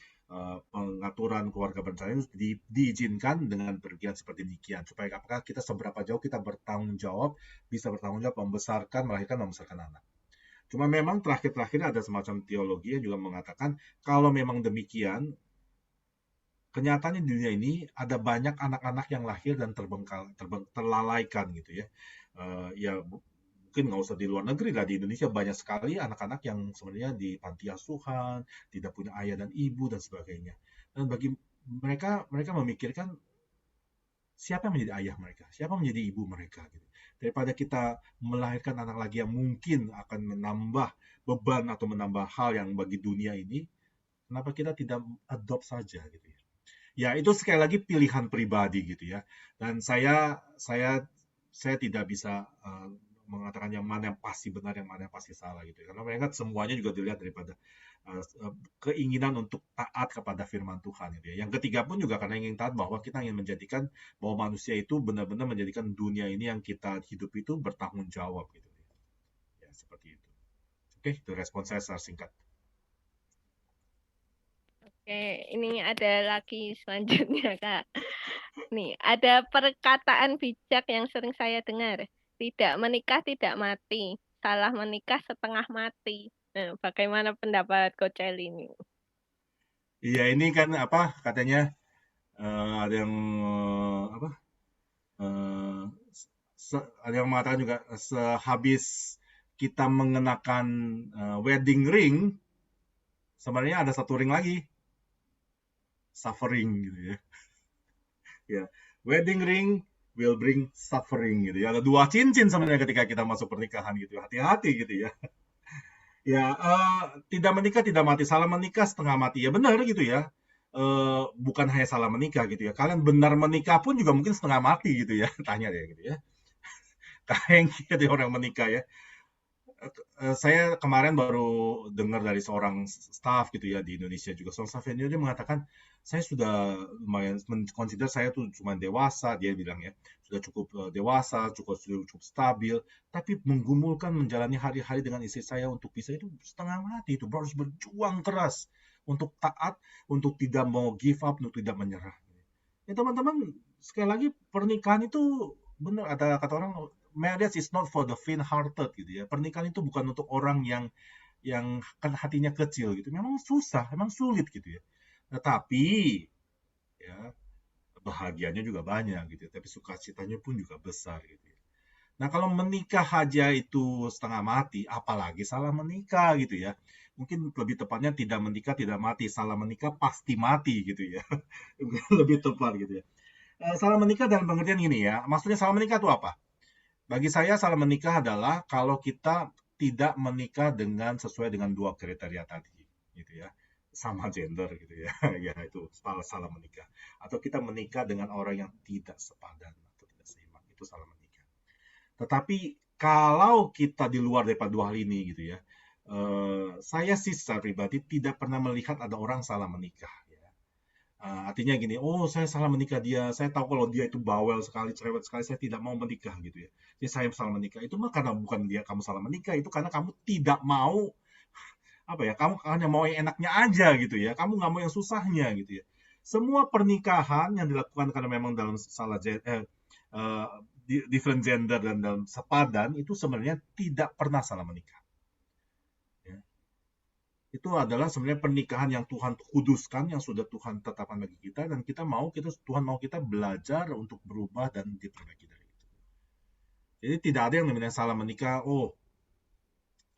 [SPEAKER 2] pengaturan keluarga berencana itu diizinkan dengan pergian seperti demikian, supaya apakah kita seberapa jauh kita bertanggung jawab, bisa bertanggung jawab membesarkan anak. Cuma memang terakhir-terakhir ada semacam teologi yang juga mengatakan kalau memang demikian, kenyataannya di dunia ini ada banyak anak-anak yang lahir dan terlalaikan gitu ya. Ya mungkin nggak usah di luar negeri lah, di Indonesia banyak sekali anak-anak yang sebenarnya di panti asuhan, tidak punya ayah dan ibu dan sebagainya. Dan bagi mereka memikirkan siapa yang menjadi ayah mereka, siapa yang menjadi ibu mereka gitu. Daripada kita melahirkan anak lagi yang mungkin akan menambah beban atau menambah hal yang bagi dunia ini, kenapa kita tidak adopt saja gitu ya. Ya itu sekali lagi pilihan pribadi gitu ya. Dan saya tidak bisa mengatakan yang mana yang pasti benar, yang mana yang pasti salah gitu. Karena mereka semuanya juga dilihat daripada keinginan untuk taat kepada firman Tuhan gitu ya. Yang ketiga pun juga karena ingin taat, bahwa kita ingin menjadikan bahwa manusia itu benar-benar menjadikan dunia ini yang kita hidup itu bertanggung jawab gitu. Ya seperti itu. Oke, itu respon saya secara singkat.
[SPEAKER 1] Oke, ini ada lagi selanjutnya Kak. Nih, ada perkataan bijak yang sering saya dengar. Tidak menikah tidak mati, salah menikah setengah mati. Nah, bagaimana pendapat Coach Eli ini?
[SPEAKER 2] Iya, ini kan apa katanya ada yang ada yang mengatakan juga sehabis kita mengenakan wedding ring, sebenarnya ada satu ring lagi, suffering gitu ya. Ya, wedding ring will bring suffering gitu ya. Ada dua cincin sebenarnya ketika kita masuk pernikahan gitu. Hati-hati gitu ya. Ya, tidak menikah tidak mati, salah menikah setengah mati. Ya benar gitu ya. Bukan hanya salah menikah gitu ya. Kalian benar menikah pun juga mungkin setengah mati gitu ya. Tanya deh gitu ya. Kayak gitu orang menikah ya. Saya kemarin baru dengar dari seorang staff gitu ya di Indonesia juga. Seorang staff Indonesia dia mengatakan, saya sudah lumayan consider saya tuh cuma dewasa, dia bilang ya. Sudah cukup dewasa, cukup stabil, tapi menggumulkan menjalani hari-hari dengan istri saya untuk bisa itu setengah mati itu harus berjuang keras untuk taat, untuk tidak mau give up, untuk tidak menyerah. Ya teman-teman, sekali lagi pernikahan itu benar ada kata orang marriage is not for the faint-hearted gitu ya. Pernikahan itu bukan untuk orang yang kan hatinya kecil gitu. Memang susah, memang sulit gitu ya. Tetapi ya bahagianya juga banyak gitu ya. Tapi sukacitanya pun juga besar gitu ya. Nah, kalau menikah aja itu setengah mati, apalagi salah menikah gitu ya. Mungkin lebih tepatnya tidak menikah tidak mati, salah menikah pasti mati gitu ya. Lebih tepat gitu ya. Salah menikah dalam pengertian gini ya. Maksudnya salah menikah itu apa? Bagi saya salah menikah adalah kalau kita tidak menikah sesuai dengan dua kriteria tadi, gitu ya. Sama gender gitu ya. Ya itu salah menikah. Atau kita menikah dengan orang yang tidak sepadan atau tidak seimbang, itu salah menikah. Tetapi kalau kita di luar daripada dua hal ini gitu ya, saya sih secara pribadi tidak pernah melihat ada orang salah menikah. Artinya gini, oh saya salah menikah dia, saya tahu kalau dia itu bawel sekali, cerewet sekali, saya tidak mau menikah gitu ya. Jadi saya salah menikah. Itu mah karena bukan dia kamu salah menikah, itu karena kamu tidak mau apa ya, kamu hanya mau yang enaknya aja gitu ya. Kamu nggak mau yang susahnya gitu ya. Semua pernikahan yang dilakukan karena memang dalam different gender dan dalam sepadan itu sebenarnya tidak pernah salah menikah. Ya. Itu adalah sebenarnya pernikahan yang Tuhan kuduskan, yang sudah Tuhan tetapkan bagi kita, dan Tuhan mau kita belajar untuk berubah dan diperbaiki dari itu. Jadi tidak ada yang namanya salah menikah. Oh,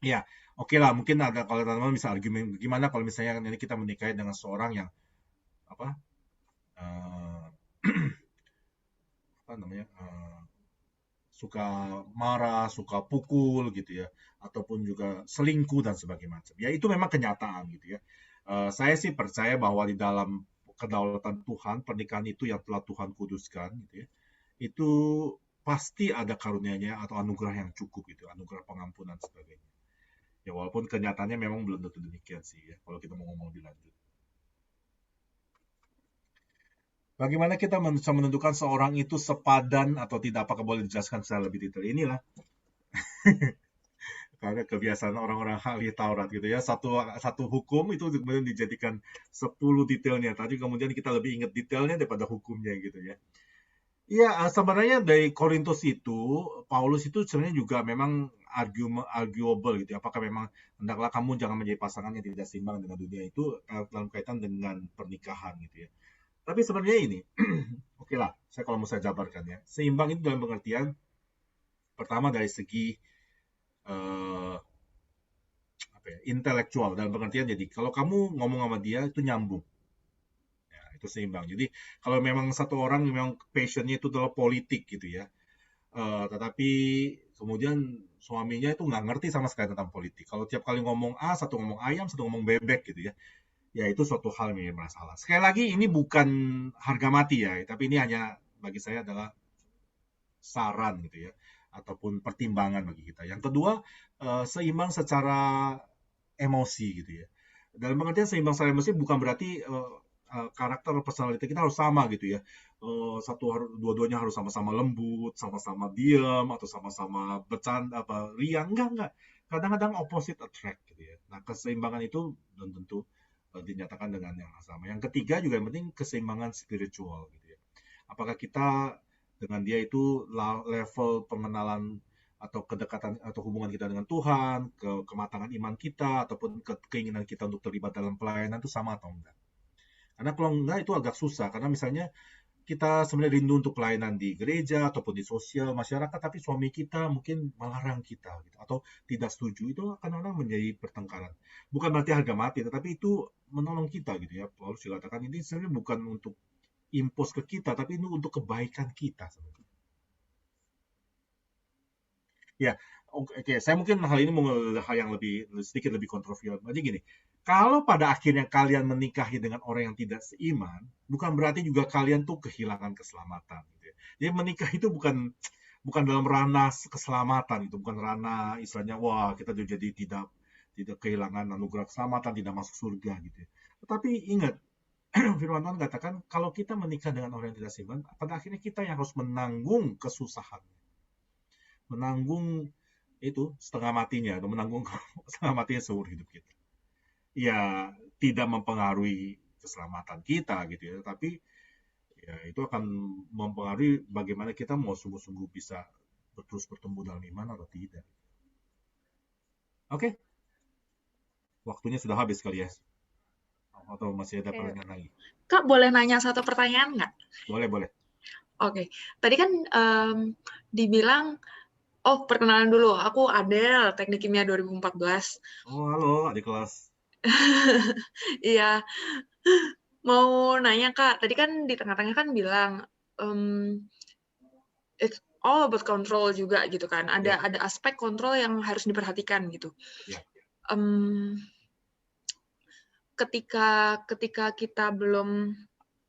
[SPEAKER 2] ya, oke lah, mungkin ada kalau teman-teman bisa argumen gimana kalau misalnya ini kita menikahi dengan seorang yang apa, uh, apa namanya, suka marah, suka pukul gitu ya, ataupun juga selingkuh dan sebagainya macam. Ya itu memang kenyataan gitu ya. Saya sih percaya bahwa di dalam kedaulatan Tuhan, pernikahan itu yang telah Tuhan kuduskan gitu ya, itu pasti ada karunia-Nya atau anugerah yang cukup gitu, anugerah pengampunan dan sebagainya. Ya walaupun kenyataannya memang belum tentu demikian sih ya, kalau kita mau ngomong lebih lanjut. Bagaimana kita bisa menentukan seorang itu sepadan atau tidak? Apakah boleh dijelaskan secara lebih detail? Inilah karena kebiasaan orang-orang ahli Taurat gitu ya. Satu hukum itu kemudian dijadikan 10 detailnya. Tadi kemudian kita lebih ingat detailnya daripada hukumnya gitu ya. Iya, sebenarnya dari Korintus itu, Paulus itu sebenarnya juga memang arguable gitu ya. Apakah memang hendaklah kamu jangan menjadi pasangan yang tidak seimbang dengan dunia itu dalam kaitan dengan pernikahan gitu ya. Tapi sebenarnya ini, oke lah, kalau mau saya jabarkan ya. Seimbang itu dalam pengertian, pertama dari segi intelektual, dalam pengertian jadi kalau kamu ngomong sama dia itu nyambung. Ya, itu seimbang. Jadi kalau memang satu orang memang passionnya itu adalah politik gitu ya. Tetapi kemudian suaminya itu nggak ngerti sama sekali tentang politik. Kalau tiap kali ngomong A, satu ngomong ayam, satu ngomong bebek gitu ya. Ya itu suatu hal yang masalah. Sekali lagi ini bukan harga mati ya, tapi ini hanya bagi saya adalah saran gitu ya, ataupun pertimbangan bagi kita. Yang kedua, seimbang secara emosi gitu ya. Dalam pengertian seimbang secara emosi bukan berarti karakter personality kita harus sama gitu ya. Dua-duanya harus sama-sama lembut, sama-sama diam, atau sama-sama bercanda apa riang, enggak. Kadang-kadang opposite attract gitu ya. Nah, keseimbangan itu belum tentu dinyatakan dengan yang sama. Yang ketiga juga yang penting keseimbangan spiritual gitu ya. Apakah kita dengan dia itu level pengenalan atau kedekatan atau hubungan kita dengan Tuhan, kematangan iman kita, ataupun keinginan kita untuk terlibat dalam pelayanan itu sama atau enggak. Karena kalau enggak itu agak susah, karena misalnya kita sebenarnya rindu untuk pelayanan di gereja ataupun di sosial masyarakat, tapi suami kita mungkin melarang kita gitu, atau tidak setuju, itu kadang-kadang menjadi pertengkaran. Bukan berarti harga mati, tetapi itu menolong kita gitu ya. Paulus dikatakan ini sebenarnya bukan untuk impose ke kita, tapi ini untuk kebaikan kita sebenarnya. Ya, oke. Saya mungkin hal ini mau hal yang sedikit lebih kontroversial. Jadi gini, kalau pada akhirnya kalian menikahi dengan orang yang tidak seiman, bukan berarti juga kalian tuh kehilangan keselamatan. Gitu ya. Jadi menikah itu bukan dalam ranah keselamatan, itu bukan ranah istilahnya wah kita jadi tidak kehilangan anugerah keselamatan, tidak masuk surga gitu ya. Tetapi ingat, firman Tuhan katakan kalau kita menikah dengan orang yang tidak seiman, pada akhirnya kita yang harus menanggung kesusahan, menanggung itu setengah matinya atau menanggung setengah matinya seumur hidup kita. Ya tidak mempengaruhi keselamatan kita gitu ya, tapi ya itu akan mempengaruhi bagaimana kita mau sungguh-sungguh bisa terus bertumbuh dalam iman atau tidak. Oke. Waktunya sudah habis kali ya. Atau masih ada pertanyaan lagi?
[SPEAKER 6] Kak, boleh nanya satu pertanyaan nggak?
[SPEAKER 2] Boleh.
[SPEAKER 6] Oke. Tadi kan dibilang, perkenalan dulu. Aku Adel, Teknik Kimia 2014.
[SPEAKER 2] Oh, halo, adik kelas.
[SPEAKER 6] Iya. Mau nanya, Kak. Tadi kan di tengah-tengah kan bilang, it's all about control juga gitu kan. Ada aspek kontrol yang harus diperhatikan gitu.
[SPEAKER 2] Ya.
[SPEAKER 6] Ketika kita belum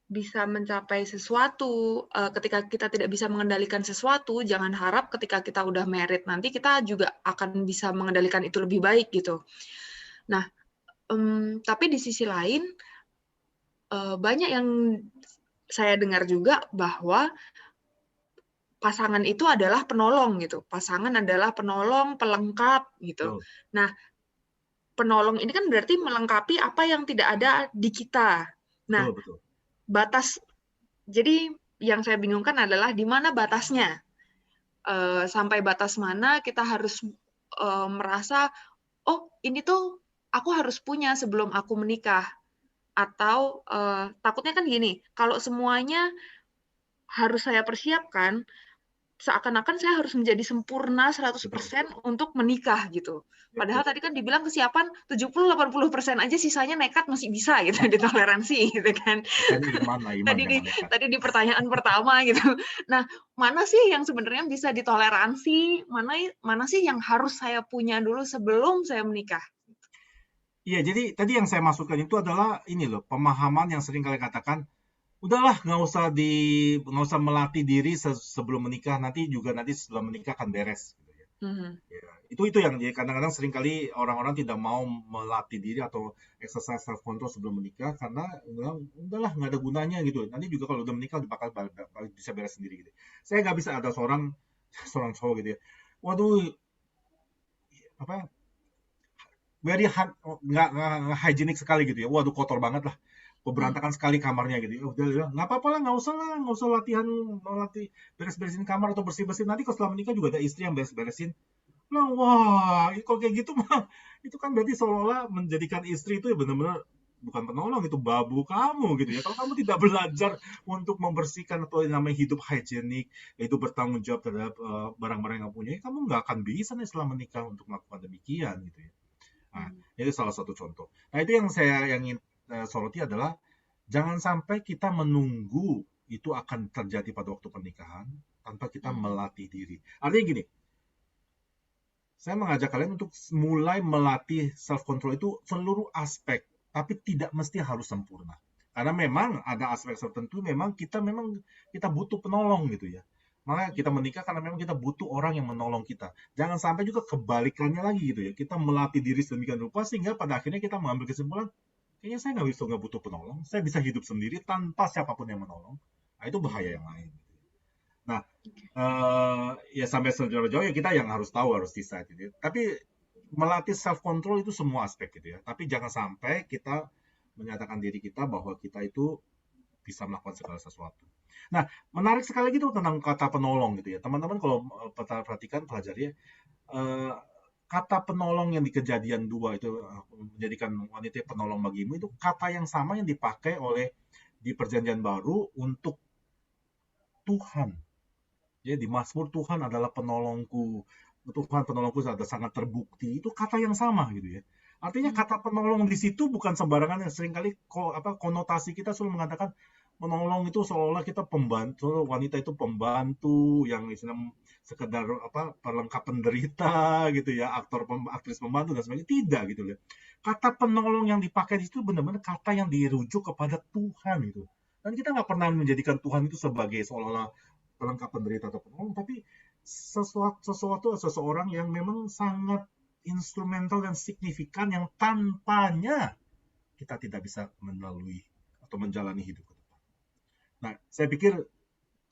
[SPEAKER 6] bisa mencapai sesuatu, ketika kita tidak bisa mengendalikan sesuatu, jangan harap ketika kita udah married nanti kita juga akan bisa mengendalikan itu lebih baik gitu. Nah, tapi di sisi lain banyak yang saya dengar juga bahwa pasangan itu adalah penolong gitu. Pasangan adalah penolong, pelengkap gitu.
[SPEAKER 2] Betul.
[SPEAKER 6] Nah, penolong ini kan berarti melengkapi apa yang tidak ada di kita. Nah,
[SPEAKER 2] Betul.
[SPEAKER 6] batas, jadi yang saya bingungkan adalah di mana batasnya. Sampai batas mana kita harus merasa, ini tuh aku harus punya sebelum aku menikah. Atau takutnya kan gini, kalau semuanya harus saya persiapkan, seakan-akan saya harus menjadi sempurna 100% untuk menikah gitu. Padahal tadi kan dibilang kesiapan 70-80% aja, sisanya nekat masih bisa gitu, ditoleransi gitu kan. Tadi di pertanyaan pertama gitu. Nah, mana sih yang sebenarnya bisa ditoleransi, mana sih yang harus saya punya dulu sebelum saya menikah?
[SPEAKER 2] Iya, jadi tadi yang saya masukkan itu adalah ini loh, pemahaman yang sering kali katakan, udahlah nggak usah melatih diri sebelum menikah, nanti setelah menikah akan beres. Gitu ya. Ya, itu yang jadi kadang-kadang sering kali orang-orang tidak mau melatih diri atau exercise self control sebelum menikah karena udahlah nggak ada gunanya gitu. Nanti juga kalau udah menikah bakal bisa beres sendiri gitu. Saya nggak bisa ada seorang cowok gitu ya. Waduh, very nggak hygienic sekali gitu ya. Waduh kotor banget lah. Berantakan sekali kamarnya gitu. Udah nggak apa-apa lah, nggak usah melatih beres-beresin kamar atau bersih-bersih. Nanti kalau setelah menikah juga ada istri yang beres-beresin. Nah, wah, kalau kayak gitu mah itu kan berarti seolah-olah menjadikan istri itu ya benar-benar bukan penolong, itu babu kamu gitu ya. Kalau kamu tidak belajar untuk membersihkan atau yang namanya hidup higienik, yaitu bertanggung jawab terhadap barang-barang yang kamu punya, kamu nggak akan bisa nih setelah menikah untuk melakukan demikian gitu ya. Nah, itu salah satu contoh. Nah, itu yang saya ingin soroti adalah jangan sampai kita menunggu itu akan terjadi pada waktu pernikahan tanpa kita melatih diri. Artinya gini, saya mengajak kalian untuk mulai melatih self control itu seluruh aspek, tapi tidak mesti harus sempurna. Karena memang ada aspek tertentu memang kita butuh penolong gitu ya. Makanya kita menikah karena memang kita butuh orang yang menolong kita. Jangan sampai juga kebalikannya lagi gitu ya. Kita melatih diri sedemikian rupa sehingga pada akhirnya kita mengambil kesimpulan, kayaknya saya nggak butuh penolong. Saya bisa hidup sendiri tanpa siapapun yang menolong. Nah, itu bahaya yang lain. Nah, ya sampai sejauh-jauh ya kita yang harus tahu, harus decide gitu ya. Tapi melatih self control itu semua aspek gitu ya. Tapi jangan sampai kita menyatakan diri kita bahwa kita itu bisa melakukan segala sesuatu. Nah, menarik sekali lagi tuh tentang kata penolong gitu ya. Teman-teman kalau perhatikan, pelajari ya, kata penolong yang di Kejadian 2 itu menjadikan wanita penolong bagimu, itu kata yang sama yang dipakai oleh di Perjanjian Baru untuk Tuhan. Ya, di Mazmur Tuhan adalah penolongku. Tuhan penolongku ada sangat terbukti. Itu kata yang sama gitu ya. Artinya kata penolong di situ bukan sembarangan, yang seringkali konotasi kita selalu mengatakan, menolong itu seolah-olah kita pembantu, wanita itu pembantu yang istilahnya sekedar pelengkap penderita gitu ya, aktris pembantu dan sebagainya. Tidak gitu ya. Kata penolong yang dipakai itu benar-benar kata yang dirujuk kepada Tuhan itu. Dan kita nggak pernah menjadikan Tuhan itu sebagai seolah-olah pelengkap penderita atau penolong, tapi seseorang yang memang sangat instrumental dan signifikan yang tanpanya kita tidak bisa melalui atau menjalani hidup ke depan. Nah, saya pikir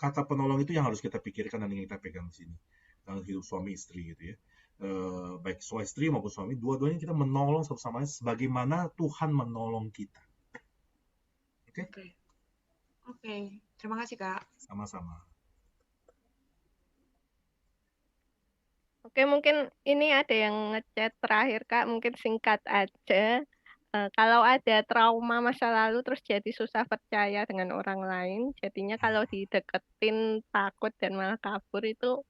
[SPEAKER 2] kata penolong itu yang harus kita pikirkan dan yang kita pegang di sini dalam hidup suami istri gitu ya. Baik suami istri maupun suami, dua-duanya kita menolong satu sama lain sebagaimana Tuhan menolong kita.
[SPEAKER 6] Oke. Terima kasih, Kak.
[SPEAKER 2] Sama-sama.
[SPEAKER 1] Oke, mungkin ini ada yang ngechat terakhir, Kak. Mungkin singkat aja. Kalau ada trauma masa lalu terus jadi susah percaya dengan orang lain, jadinya kalau dideketin takut dan malah kabur, itu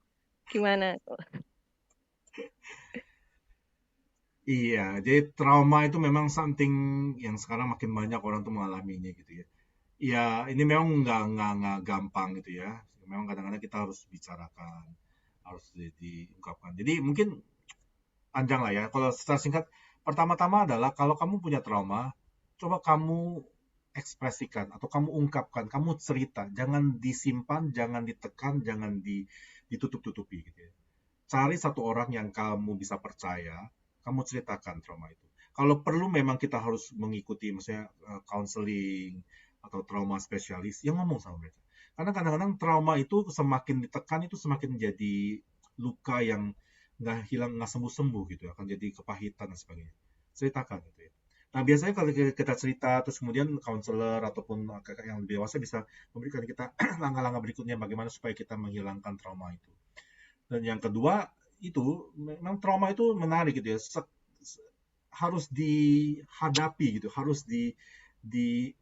[SPEAKER 1] gimana?
[SPEAKER 2] Iya, jadi trauma itu memang something yang sekarang makin banyak orang tuh mengalaminya gitu ya. Ya, ini memang nggak gampang gitu ya. Memang kadang-kadang kita harus bicarakan, harus diungkapkan. Jadi mungkin panjang lah ya. Kalau secara singkat, pertama-tama adalah kalau kamu punya trauma, coba kamu ekspresikan atau kamu ungkapkan, kamu cerita. Jangan disimpan, jangan ditekan, jangan ditutup-tutupi gitu ya. Cari satu orang yang kamu bisa percaya, kamu ceritakan trauma itu. Kalau perlu memang kita harus mengikuti misalnya counseling atau trauma spesialis yang ngomong sama mereka. Karena kadang-kadang trauma itu semakin ditekan itu semakin jadi luka yang nggak hilang, nggak sembuh-sembuh gitu, akan jadi kepahitan dan sebagainya. Ceritakan gitu ya. Nah, biasanya kalau kita cerita, terus kemudian counselor ataupun kakak yang lebih dewasa bisa memberikan kita langkah-langkah berikutnya bagaimana supaya kita menghilangkan trauma itu. Dan yang kedua, itu memang trauma itu menarik gitu ya, harus dihadapi gitu, harus di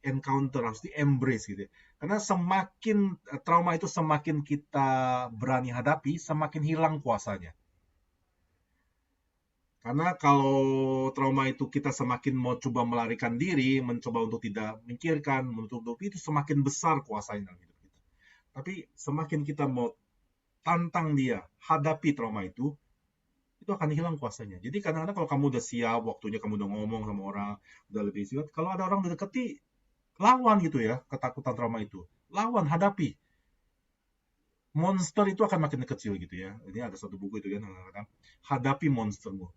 [SPEAKER 2] encounter, harus di embrace gitu ya. Karena semakin trauma itu semakin kita berani hadapi, semakin hilang kuasanya. Karena kalau trauma itu kita semakin mau coba melarikan diri, mencoba untuk tidak memikirkan, menutup itu semakin besar kuasanya dalam hidup kita. Tapi semakin kita mau tantang dia, hadapi trauma itu akan hilang kuasanya. Jadi kadang-kadang kalau kamu udah siap, waktunya kamu udah ngomong sama orang, udah lebih siap, kalau ada orang mendekati, lawan gitu ya, ketakutan trauma itu. Lawan, hadapi. Monster itu akan makin kecil gitu ya. Ini ada satu buku itu kan, hadapi monstermu.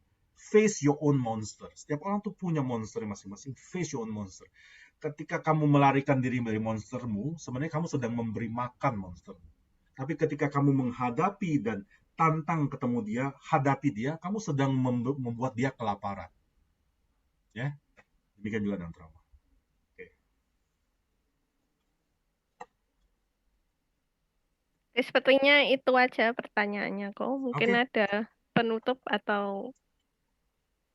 [SPEAKER 2] Face your own monster. Setiap orang tuh punya monster masing-masing. Face your own monster. Ketika kamu melarikan diri dari monstermu, sebenarnya kamu sedang memberi makan monstermu. Tapi ketika kamu menghadapi dan tantang ketemu dia, hadapi dia, kamu sedang membuat dia kelaparan. Ya, demikian juga dengan trauma. Oke.
[SPEAKER 1] Sepertinya itu aja pertanyaannya kok. Mungkin ada penutup atau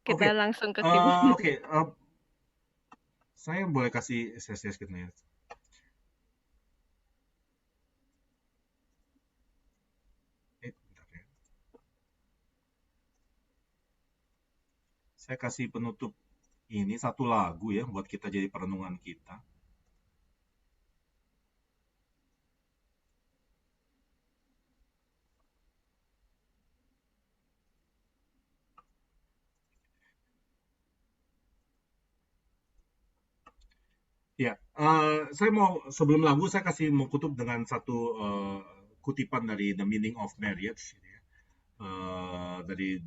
[SPEAKER 1] kita langsung ke gimana?
[SPEAKER 2] Oke. Saya boleh kasih sesi sedikit nih. Saya kasih penutup ini satu lagu ya buat kita jadi perenungan kita. Ya, saya mau sebelum lagu saya mau kutip dengan satu kutipan dari The Meaning of Marriage, gitu ya. Dari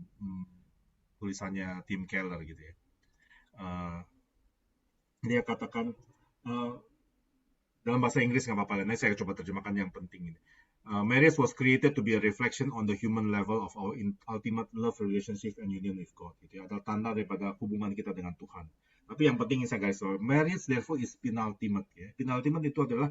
[SPEAKER 2] tulisannya Tim Keller gitu ya. Dia katakan dalam bahasa Inggris nggak apa-apa, nanti saya coba terjemahkan yang penting ini. Marriage was created to be a reflection on the human level of our ultimate love relationship and union with God. Gitu ya. Adalah tanda daripada hubungan kita dengan Tuhan. Tapi yang penting saya garis bawahi, marriage therefore is penultimate. Ya. Penultimate itu adalah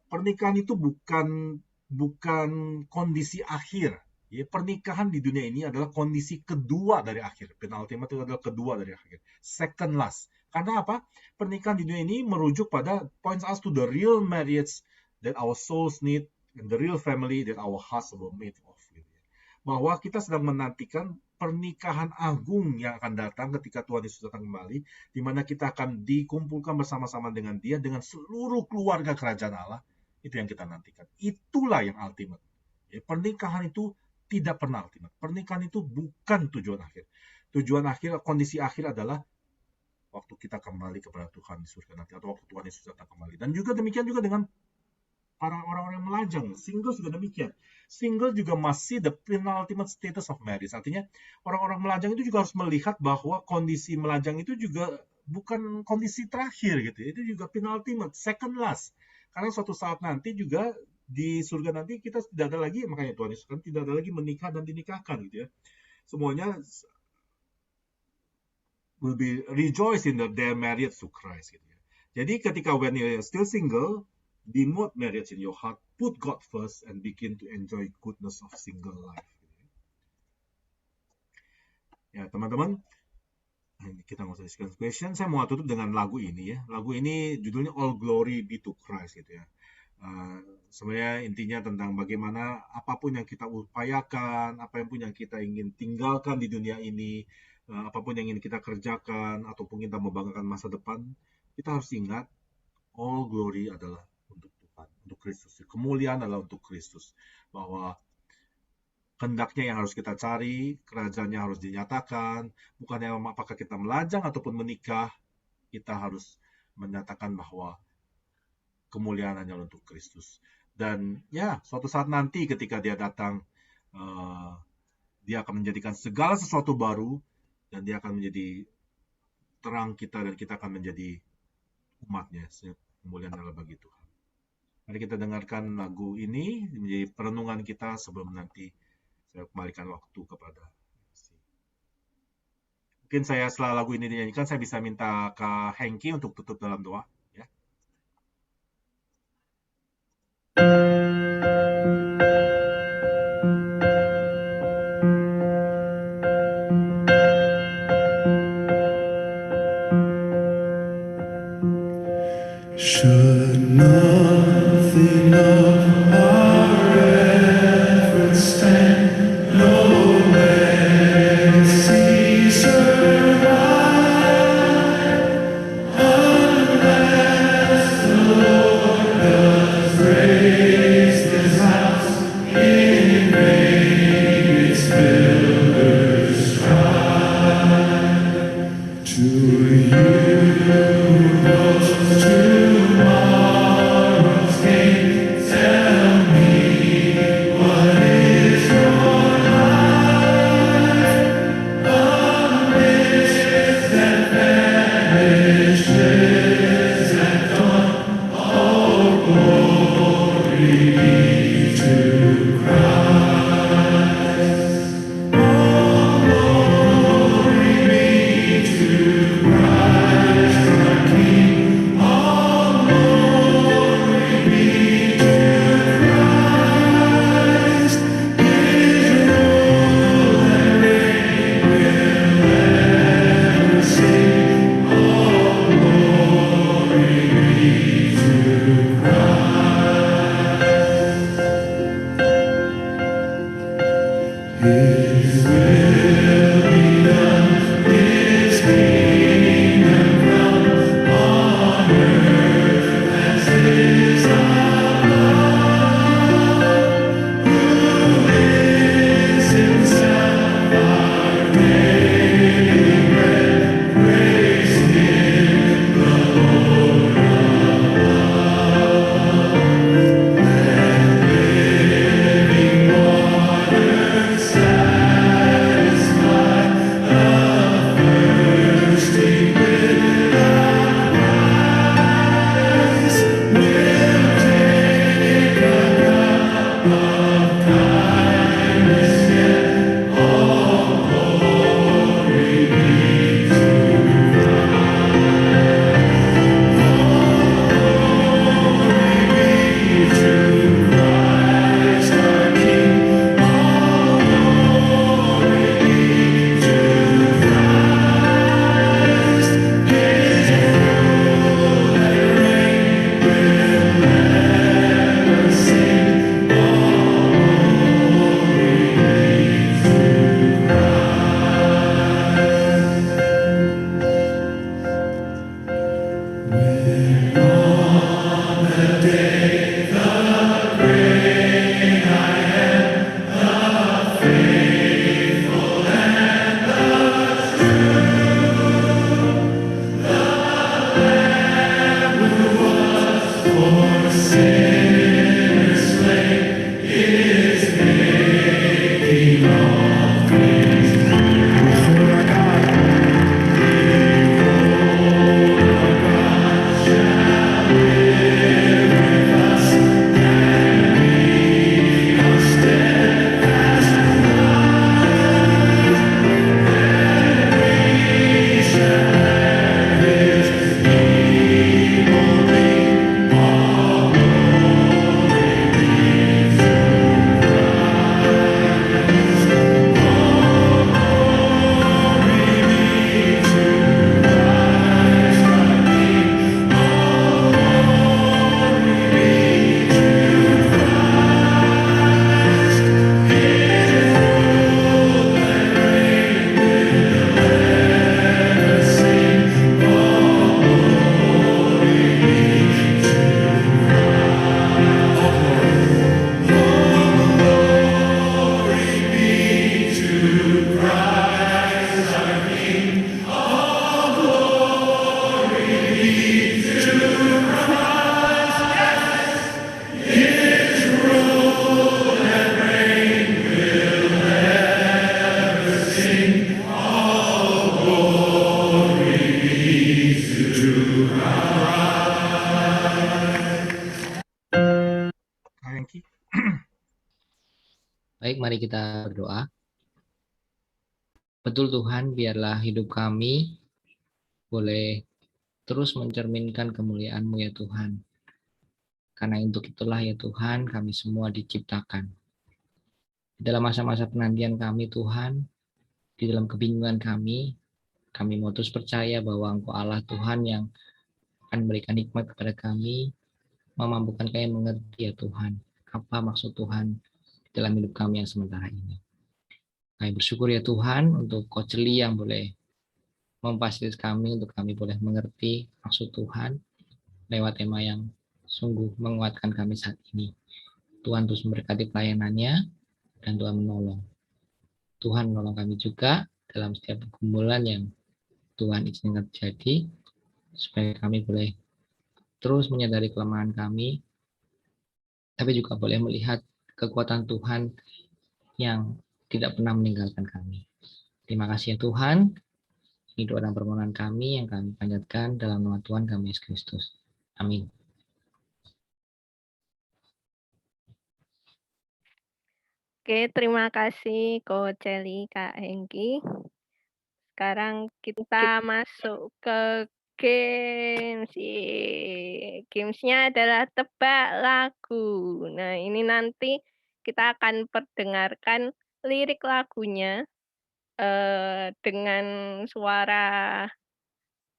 [SPEAKER 2] pernikahan itu bukan kondisi akhir. Ya, pernikahan di dunia ini adalah kondisi kedua dari akhir. Penultimate itu adalah kedua dari akhir. Second last. Karena apa? Pernikahan di dunia ini merujuk pada points us to the real marriage that our souls need and the real family that our hearts were made of. Gitu ya. bahwa kita sedang menantikan pernikahan agung yang akan datang ketika Tuhan Yesus datang kembali, di mana kita akan dikumpulkan bersama-sama dengan Dia, dengan seluruh keluarga kerajaan Allah. Itu yang kita nantikan. Itulah yang ultimate. Ya, pernikahan itu tidak pernah ultimate. Pernikahan itu bukan tujuan akhir. Tujuan akhir, kondisi akhir adalah waktu kita kembali kepada Tuhan di surga nanti, atau waktu Tuhan Yesus datang kembali. Dan juga demikian juga dengan para orang-orang yang melajang. Single juga demikian. Single juga masih the penultimate status of marriage. Artinya orang-orang melajang itu juga harus melihat bahwa kondisi melajang itu juga bukan kondisi terakhir gitu. Itu juga penultimate, second last. Karena suatu saat nanti juga di surga nanti kita tidak ada lagi, makanya Tuhan Yesus kan tidak ada lagi menikah dan dinikahkan gitu ya. Semuanya will be rejoice in their marriage to Christ gitu ya. Jadi ketika when you're still single, demote marriage in your heart, put God first, and begin to enjoy goodness of single life. Ya teman-teman, kita nggak usah discuss question. Saya mau tutup dengan lagu ini ya. Lagu ini judulnya All Glory Be to Christ gitu ya. Sebenarnya intinya tentang bagaimana apapun yang kita upayakan, apapun yang kita ingin tinggalkan di dunia ini, apapun yang ingin kita kerjakan, ataupun kita membanggakan masa depan, kita harus ingat all glory adalah untuk Tuhan, untuk Kristus. Kemuliaan adalah untuk Kristus. Bahwa hendaknya yang harus kita cari, kerajaannya harus dinyatakan, bukan yang apakah kita melajang ataupun menikah, kita harus menyatakan bahwa kemuliaan hanya untuk Kristus. Dan ya, suatu saat nanti ketika Dia datang, Dia akan menjadikan segala sesuatu baru, dan Dia akan menjadi terang kita, dan kita akan menjadi umatnya. Kemuliaan adalah bagi Tuhan. Mari kita dengarkan lagu ini menjadi perenungan kita sebelum nanti saya kembalikan waktu kepada. Mungkin setelah lagu ini dinyanyikan, saya bisa minta Kak Hengki untuk tutup dalam doa. Ya.
[SPEAKER 7] Should nothing of our efforts stand, no legacy survive, unless the Lord does raise this house in vain, its builders strive. To you tomorrow's King, tell me, what is your life amidst that vanishes at dawn? All glory be to Christ. All glory be to Christ, our King. All glory be to Christ. His rule and reign will ever sing. All glory be to Christ. His will be done, His kingdom come on earth as is above. Who is Himself our daily bread, praise Him, the Lord above. Let living waters satisfy.
[SPEAKER 8] Mari kita berdoa. Betul Tuhan, biarlah hidup kami boleh terus mencerminkan kemuliaan-Mu ya Tuhan. Karena untuk itulah ya Tuhan kami semua diciptakan. Di dalam masa-masa penantian kami Tuhan, di dalam kebingungan kami mau terus percaya bahwa Engkau Allah Tuhan yang akan memberikan hikmat kepada kami, memampukan kami mengerti ya Tuhan, apa maksud Tuhan dalam hidup kami yang sementara ini. Kami bersyukur ya Tuhan untuk Coach Lee yang boleh memfasilitasi kami untuk kami boleh mengerti maksud Tuhan lewat tema yang sungguh menguatkan kami saat ini. Tuhan terus memberkati pelayanannya dan Tuhan menolong. Tuhan menolong kami juga dalam setiap pergumulan yang Tuhan izinkan terjadi supaya kami boleh terus menyadari kelemahan kami, tapi juga boleh melihat kekuatan Tuhan yang tidak pernah meninggalkan kami. Terima kasih ya Tuhan. Ini doa dan permohonan kami yang kami panjatkan dalam nama Tuhan kami Yesus Kristus. Amin.
[SPEAKER 1] Oke, terima kasih Coach Celi, Kak Hengki. Sekarang kita masuk ke games. Gamesnya adalah tebak lagu. Nah, ini nanti kita akan perdengarkan lirik lagunya dengan suara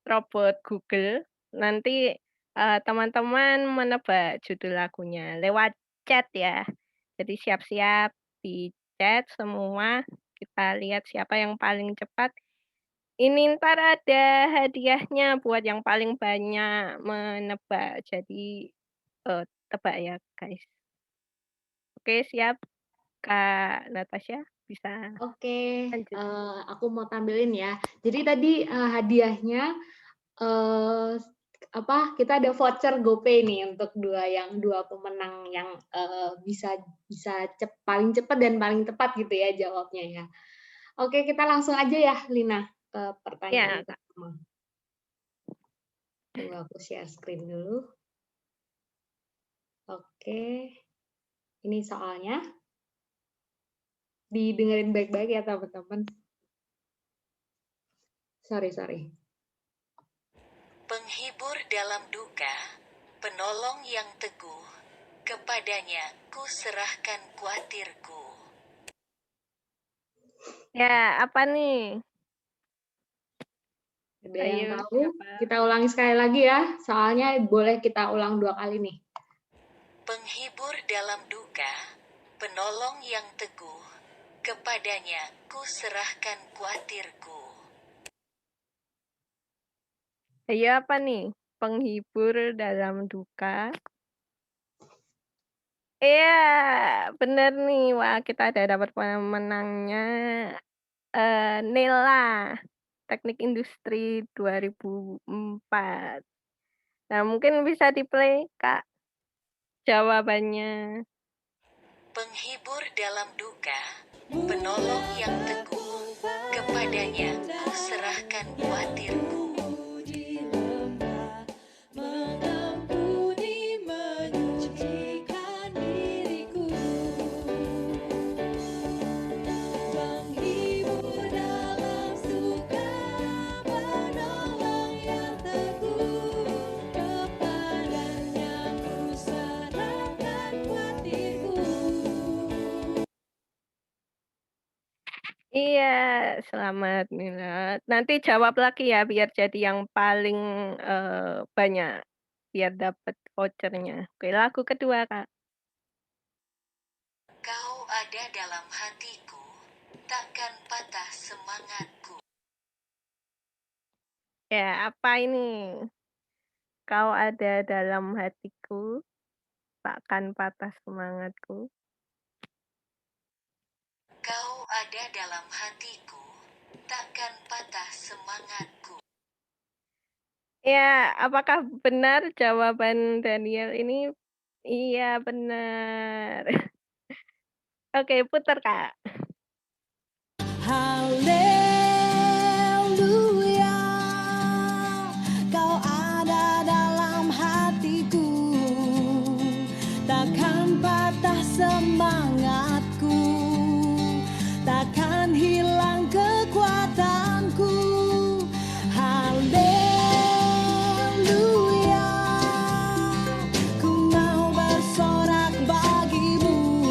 [SPEAKER 1] robot Google. Nanti teman-teman menebak judul lagunya lewat chat ya. Jadi siap-siap di chat semua. Kita lihat siapa yang paling cepat. Ini ntar ada hadiahnya buat yang paling banyak menebak. Jadi tebak ya guys. Oke, siap Kak Natasha bisa
[SPEAKER 9] Oke,
[SPEAKER 1] lanjut.
[SPEAKER 9] aku mau tampilin ya. Jadi tadi hadiahnya kita ada voucher GoPay nih untuk dua pemenang yang bisa paling cepat dan paling tepat gitu ya jawabnya ya. Oke, kita langsung aja ya Lina ke pertanyaan
[SPEAKER 1] Ya,
[SPEAKER 9] pertama. Tunggu aku share screen dulu. Oke, ini soalnya. Didengerin baik-baik ya teman-teman. Sorry.
[SPEAKER 10] Penghibur dalam duka, penolong yang teguh, kepadanya ku serahkan kuatirku.
[SPEAKER 1] Ya, apa nih?
[SPEAKER 9] Ada yang
[SPEAKER 1] Ayo,
[SPEAKER 9] tahu?
[SPEAKER 1] siapa?
[SPEAKER 9] Kita ulangi sekali lagi ya. Soalnya boleh kita ulang 2 kali nih.
[SPEAKER 10] Penghibur dalam duka, penolong yang teguh, kepadanya ku serahkan kuatirku.
[SPEAKER 1] Ayo, apa nih? Penghibur dalam duka. Iya, bener nih. Wah, kita ada dapat pemenangnya. Nela, Teknik Industri 2004. Nah, mungkin bisa di-play, Kak, jawabannya.
[SPEAKER 10] Penghibur dalam duka, penolong yang teguh, kepadanya ku serahkan kuatirku.
[SPEAKER 1] Iya, selamat Mila. Nanti jawab lagi ya biar jadi yang paling banyak biar dapat vouchernya. Oke, lagu kedua Kak.
[SPEAKER 10] Kau ada dalam hatiku, takkan patah semangatku.
[SPEAKER 1] Ya, apa ini? Kau ada dalam hatiku, takkan patah semangatku.
[SPEAKER 10] Kau ada dalam hatiku, takkan patah semangatku.
[SPEAKER 1] Ya, apakah benar jawaban Daniel ini? Iya, benar. Oke, putar Kak.
[SPEAKER 7] Haleluya, kau ada dalam hatiku, takkan patah semangatku. akan hilang kekuatanku. Haleluya, ku mau bersorak bagimu,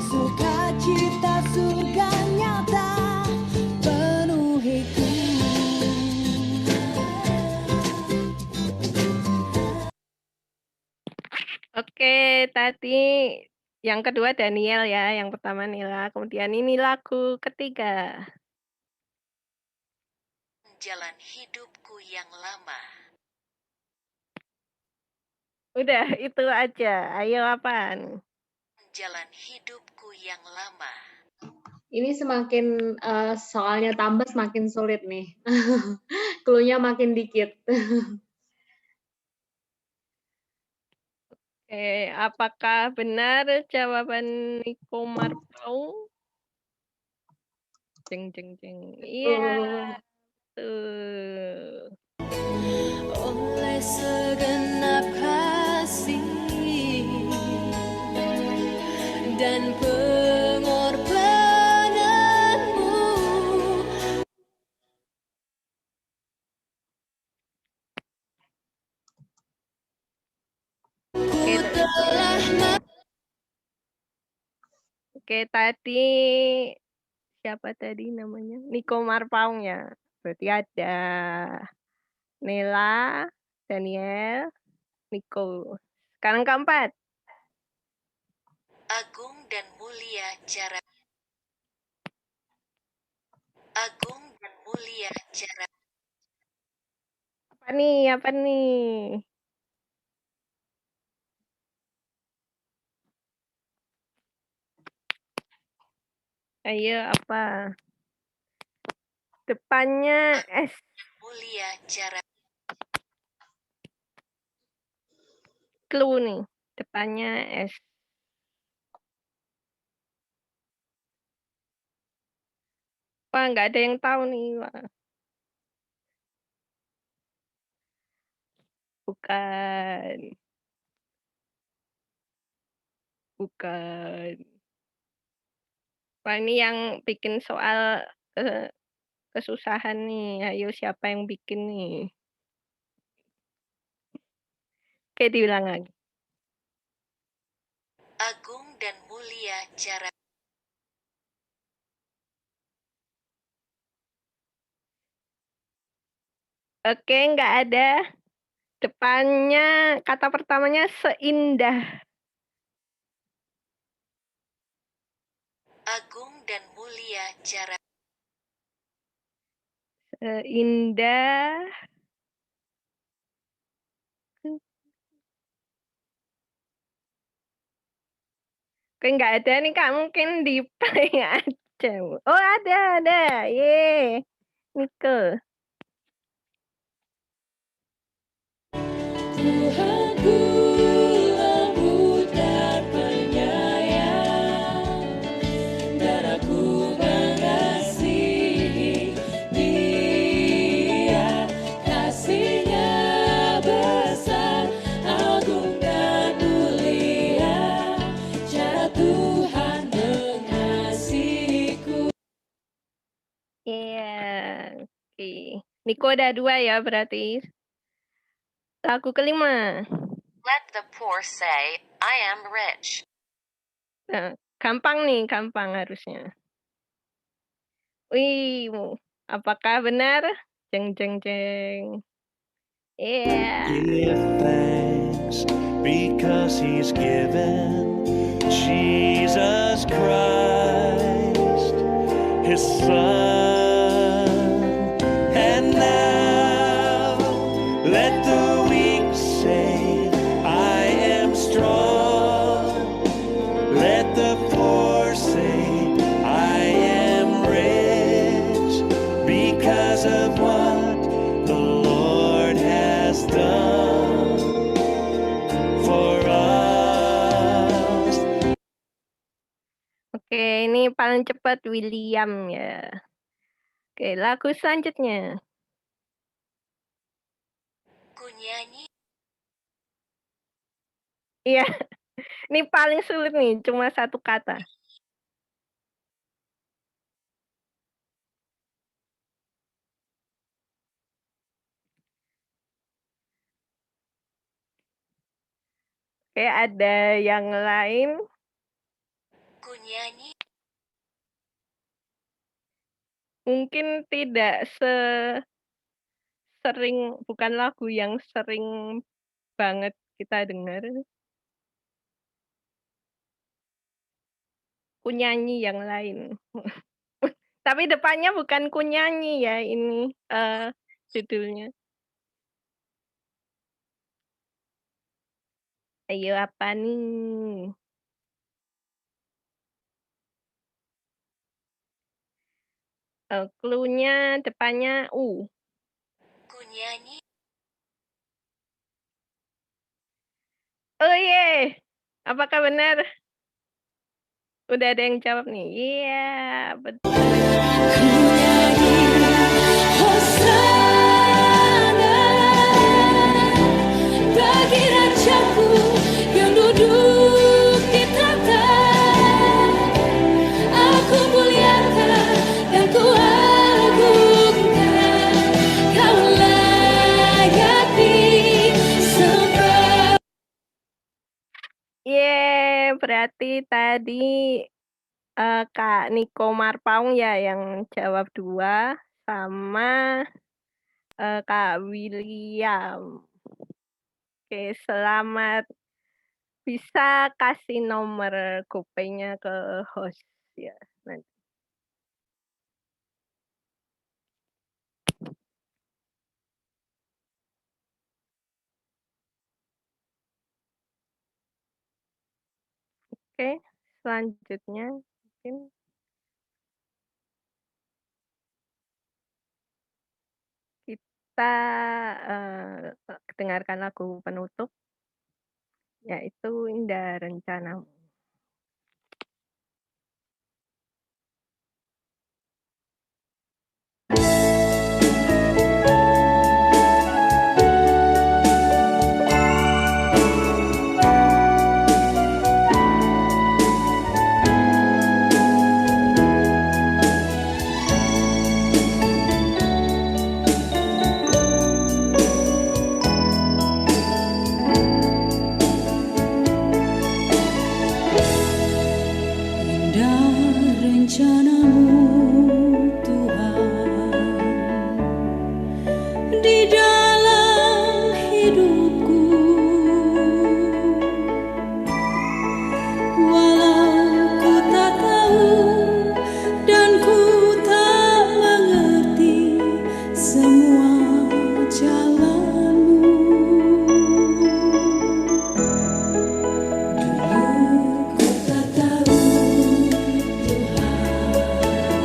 [SPEAKER 7] sukacita surga nyata penuhiku.
[SPEAKER 1] Oke, tadi yang kedua Daniel ya, yang pertama Nila, kemudian ini lagu ketiga.
[SPEAKER 10] Jalan hidupku yang lama.
[SPEAKER 1] Udah, itu aja. Ayo apaan?
[SPEAKER 10] Jalan hidupku yang lama.
[SPEAKER 9] Ini semakin soalnya tambah semakin sulit nih. Cluenya makin dikit.
[SPEAKER 1] Oke, apakah benar jawaban Niko Marpau? Jeng jeng jeng. Iya, tuh.
[SPEAKER 7] Oleh segenap kasih dan pengorbananmu, ku telah
[SPEAKER 1] Oke, tadi siapa tadi namanya? Niko Marpaung ya. Berarti ada Nela, Daniel, Niko. Sekarang keempat.
[SPEAKER 10] Agung dan mulia cara. Agung dan mulia cara.
[SPEAKER 1] Apa nih? Apa nih? Ayo apa? Depannya S.
[SPEAKER 10] Mulia cara.
[SPEAKER 1] Clue nih. Depannya S. Wah, nggak ada yang tahu nih. Wah. Bukan. Bukan. Wah, ini yang bikin soal kesusahan nih. Ayo siapa yang bikin nih? Oke, diulang lagi.
[SPEAKER 10] Agung dan mulia cara.
[SPEAKER 1] Oke, nggak ada. Depannya, kata pertamanya seindah.
[SPEAKER 10] Agung dan mulia cara.
[SPEAKER 1] Seindah. Oke, nggak ada nih Kak, mungkin di play aja. Oh, ada. Ye, Nike.
[SPEAKER 7] Tuhanku lembut dan penyayang, dan aku mengasihi Dia. Kasih-Nya besar, agung dan mulia, cara Tuhan mengasihiku.
[SPEAKER 1] Iya, oke. Niko ada 2 ya berarti. Lagu kelima.
[SPEAKER 10] Let the poor say, I am rich.
[SPEAKER 1] Nah, gampang nih, gampang harusnya. Wih, apakah benar? Jeng jeng jeng. Iya.
[SPEAKER 11] Give thanks because He's given Jesus Christ, His Son. And now let the weak say, I am strong. Let the poor say, I am rich because of what the Lord has done for us.
[SPEAKER 1] Oke, ini paling cepat William ya. Oke, lagu selanjutnya.
[SPEAKER 10] Ku nyanyi.
[SPEAKER 1] Iya, ini paling sulit nih, cuma 1 kata. Oke, ada yang lain?
[SPEAKER 10] Ku nyanyi.
[SPEAKER 1] Mungkin tidak sering, bukan lagu yang sering banget kita dengar. Ku nyanyi yang lain. Tapi depannya bukan ku nyanyi ya ini judulnya. Ayo apa nih? Clue-nya depannya U.
[SPEAKER 10] Ku nyanyi.
[SPEAKER 1] Oh ye, apakah benar? Udah ada yang jawab nih. Iya, betul.
[SPEAKER 7] Hosana bagi rajaku yang duduk di tahta. Aku muliakan dan ku agungkan. Kau layak disembah.
[SPEAKER 1] Berarti tadi Kak Niko Marpaung ya yang jawab 2 sama Kak William. Oke, selamat. Bisa kasih nomor GoPay-nya ke host ya nanti. Oke, selanjutnya mungkin kita dengarkan lagu penutup, yaitu Indah Rencanamu.
[SPEAKER 7] Indah rencanamu Tuhan di dalam hidupku, walau ku tak tahu dan ku tak mengerti semua jalanmu. Dulu ku tak tahu Tuhan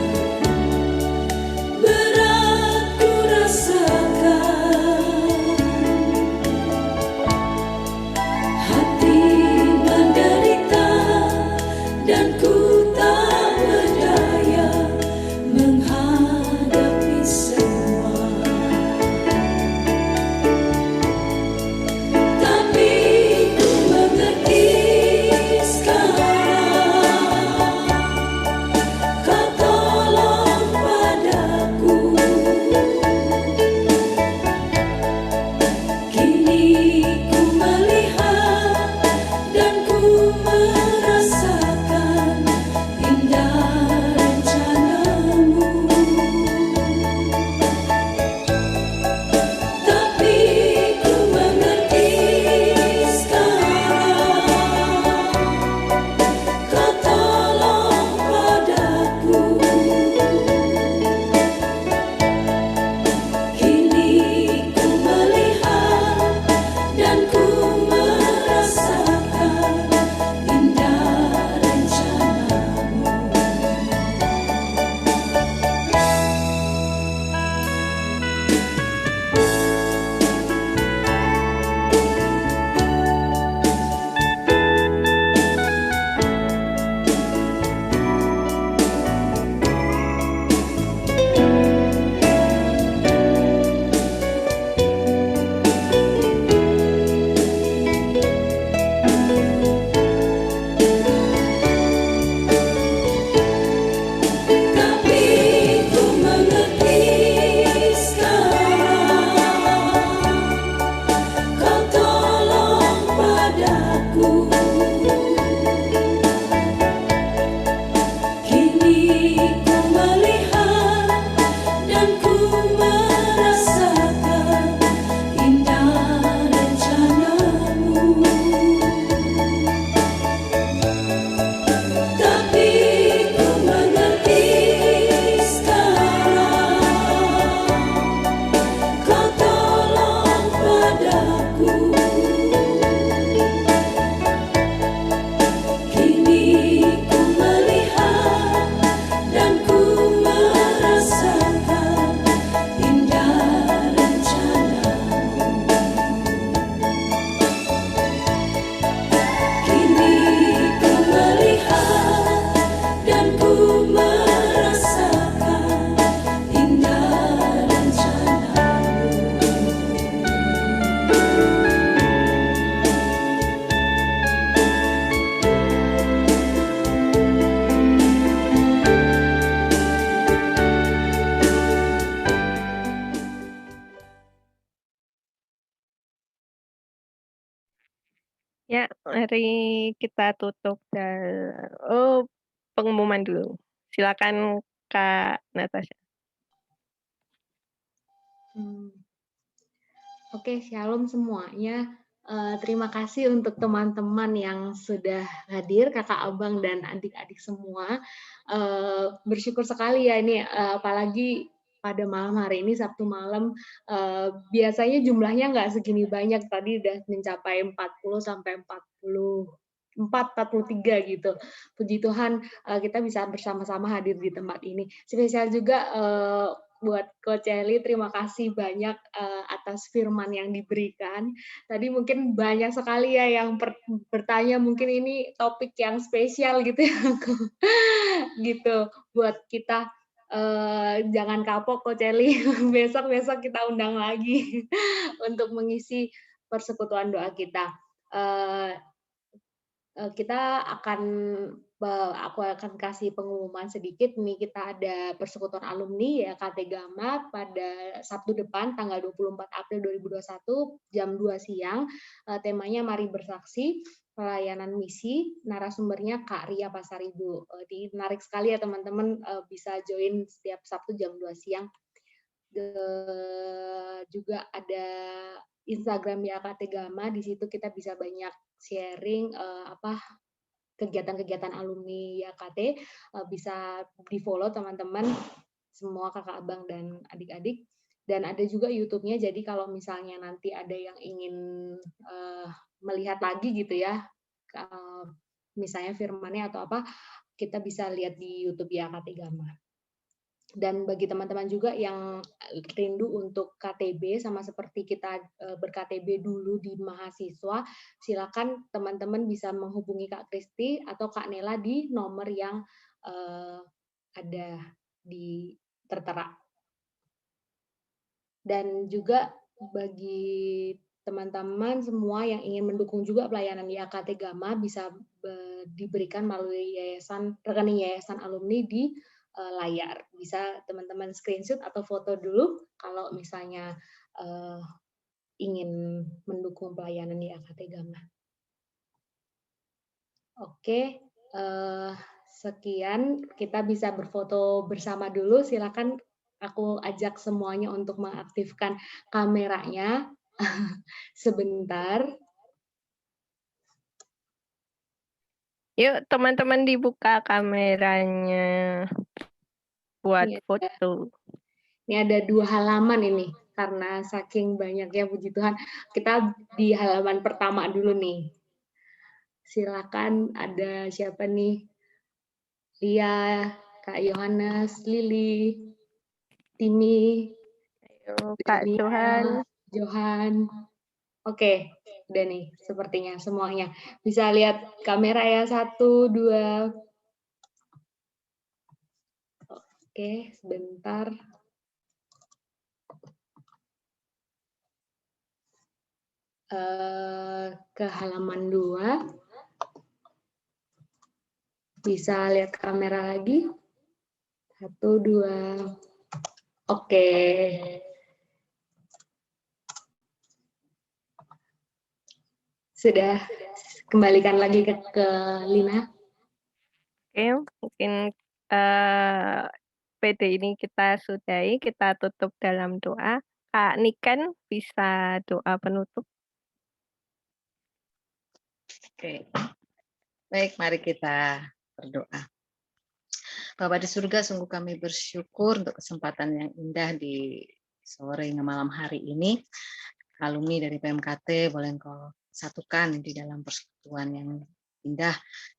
[SPEAKER 1] Ya, mari kita tutup pengumuman dulu. Silakan Kak Natasha.
[SPEAKER 9] Oke, shalom semuanya. Terima kasih untuk teman-teman yang sudah hadir, kakak abang dan adik-adik semua. Bersyukur sekali ya ini, apalagi pada malam hari ini Sabtu malam, biasanya jumlahnya nggak segini banyak, tadi udah mencapai 40 sampai 43 gitu. Puji Tuhan kita bisa bersama-sama hadir di tempat ini. Spesial juga buat Coach Eli, terima kasih banyak atas firman yang diberikan. Tadi mungkin banyak sekali ya yang bertanya, mungkin ini topik yang spesial gitu ya, gitu buat kita. Jangan kapok Coach Eli, besok kita undang lagi untuk mengisi persekutuan doa kita. Aku akan kasih pengumuman sedikit nih, kita ada persekutuan alumni ya KT Gama pada Sabtu depan tanggal 24 April 2021 jam 2 siang. Temanya Mari Bersaksi, pelayanan misi, narasumbernya Kak Ria Pasaribu. Menarik sekali ya teman-teman, bisa join setiap Sabtu jam 2 siang. Juga ada Instagram YKT Gama, di situ kita bisa banyak sharing kegiatan-kegiatan alumni YKT, bisa di-follow teman-teman semua kakak abang dan adik-adik. Dan ada juga YouTube-nya, jadi kalau misalnya nanti ada yang ingin melihat lagi gitu ya, misalnya firmannya atau apa, kita bisa lihat di YouTube YKT Gama. Dan bagi teman-teman juga yang rindu untuk KTB, sama seperti kita ber-KTB dulu di mahasiswa, silakan teman-teman bisa menghubungi Kak Kristi atau Kak Nela di nomor yang ada di tertera. Dan juga bagi teman-teman semua yang ingin mendukung juga pelayanan YKT Gama, bisa diberikan melalui rekening yayasan alumni di layar. Bisa teman-teman screenshot atau foto dulu kalau misalnya ingin mendukung pelayanan di YKT Gama. Oke, sekian, kita bisa berfoto bersama dulu. Silakan aku ajak semuanya untuk mengaktifkan kameranya sebentar.
[SPEAKER 1] Yuk teman-teman dibuka kameranya buat foto.
[SPEAKER 9] Ini ada 2 halaman ini, karena saking banyaknya puji Tuhan. Kita di halaman pertama dulu nih. Silakan, ada siapa nih? Lia, Kak Yohanes, Lili, Timi,
[SPEAKER 1] Kak
[SPEAKER 9] Johan. Oke, udah nih sepertinya semuanya. Bisa lihat kamera ya, 1, 2. Oke, sebentar. Ke halaman 2. Bisa lihat kamera lagi. 1, 2. Oke. Sudah, kembalikan lagi ke Lina.
[SPEAKER 1] Oke, mungkin PD ini kita sudahi, kita tutup dalam doa. Kak Niken bisa doa penutup.
[SPEAKER 12] Oke, baik, mari kita berdoa. Bapa di surga, sungguh kami bersyukur untuk kesempatan yang indah di sore hingga malam hari ini. Alumni dari PMKT boleh Engkau satukan di dalam persekutuan yang indah.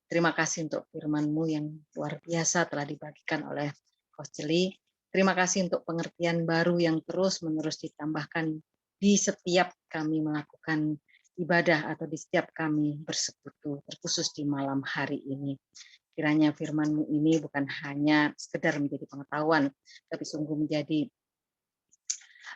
[SPEAKER 12] Terima kasih untuk firman-Mu yang luar biasa telah dibagikan oleh Coach Eli. Terima kasih untuk pengertian baru yang terus-menerus ditambahkan di setiap kami melakukan ibadah atau di setiap kami bersekutu, terkhusus di malam hari ini. Kiranya firman-Mu ini bukan hanya sekedar menjadi pengetahuan, tapi sungguh menjadi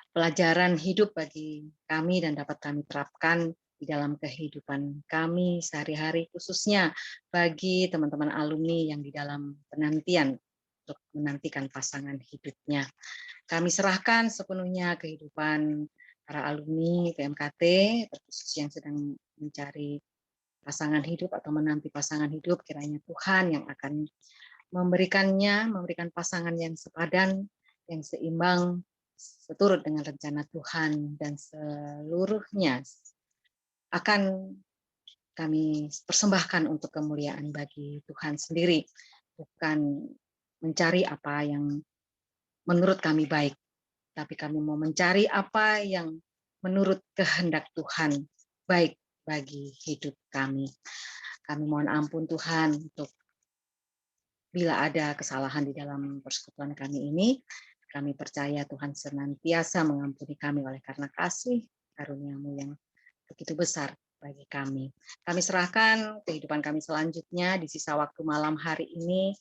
[SPEAKER 12] pelajaran hidup bagi kami dan dapat kami terapkan di dalam kehidupan kami sehari-hari, khususnya bagi teman-teman alumni yang di dalam penantian untuk menantikan pasangan hidupnya. Kami serahkan sepenuhnya kehidupan para alumni PMKT, terkhusus yang sedang mencari pasangan hidup atau menanti pasangan hidup, kiranya Tuhan yang akan memberikan pasangan yang sepadan, yang seimbang, seturut dengan rencana Tuhan, dan seluruhnya akan kami persembahkan untuk kemuliaan bagi Tuhan sendiri, bukan mencari apa yang menurut kami baik, tapi kami mau mencari apa yang menurut kehendak Tuhan baik bagi hidup kami. Kami mohon ampun Tuhan untuk bila ada kesalahan di dalam persekutuan kami ini. Kami percaya Tuhan senantiasa mengampuni kami oleh karena kasih karunia-Mu yang begitu besar bagi kami. Kami serahkan kehidupan kami selanjutnya di sisa waktu malam hari ini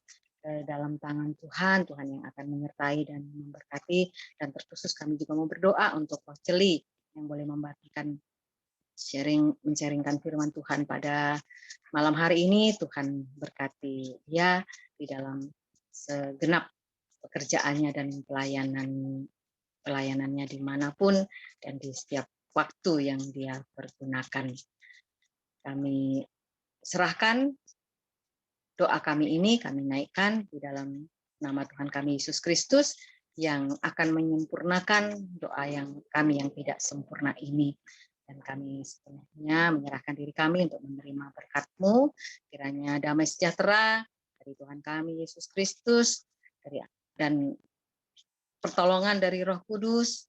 [SPEAKER 12] dalam tangan Tuhan, Tuhan yang akan menyertai dan memberkati. Dan terkhusus kami juga mau berdoa untuk Roh Celi yang boleh membagikan men-sharingkan firman Tuhan pada malam hari ini. Tuhan berkati dia di dalam segenap pekerjaannya dan pelayanannya dimanapun dan di setiap waktu yang dia pergunakan. Kami serahkan doa kami ini, kami naikkan di dalam nama Tuhan kami Yesus Kristus yang akan menyempurnakan doa yang kami yang tidak sempurna ini. Dan kami sepenuhnya menyerahkan diri kami untuk menerima berkat-Mu, kiranya damai sejahtera dari Tuhan kami Yesus Kristus, dan pertolongan dari Roh Kudus,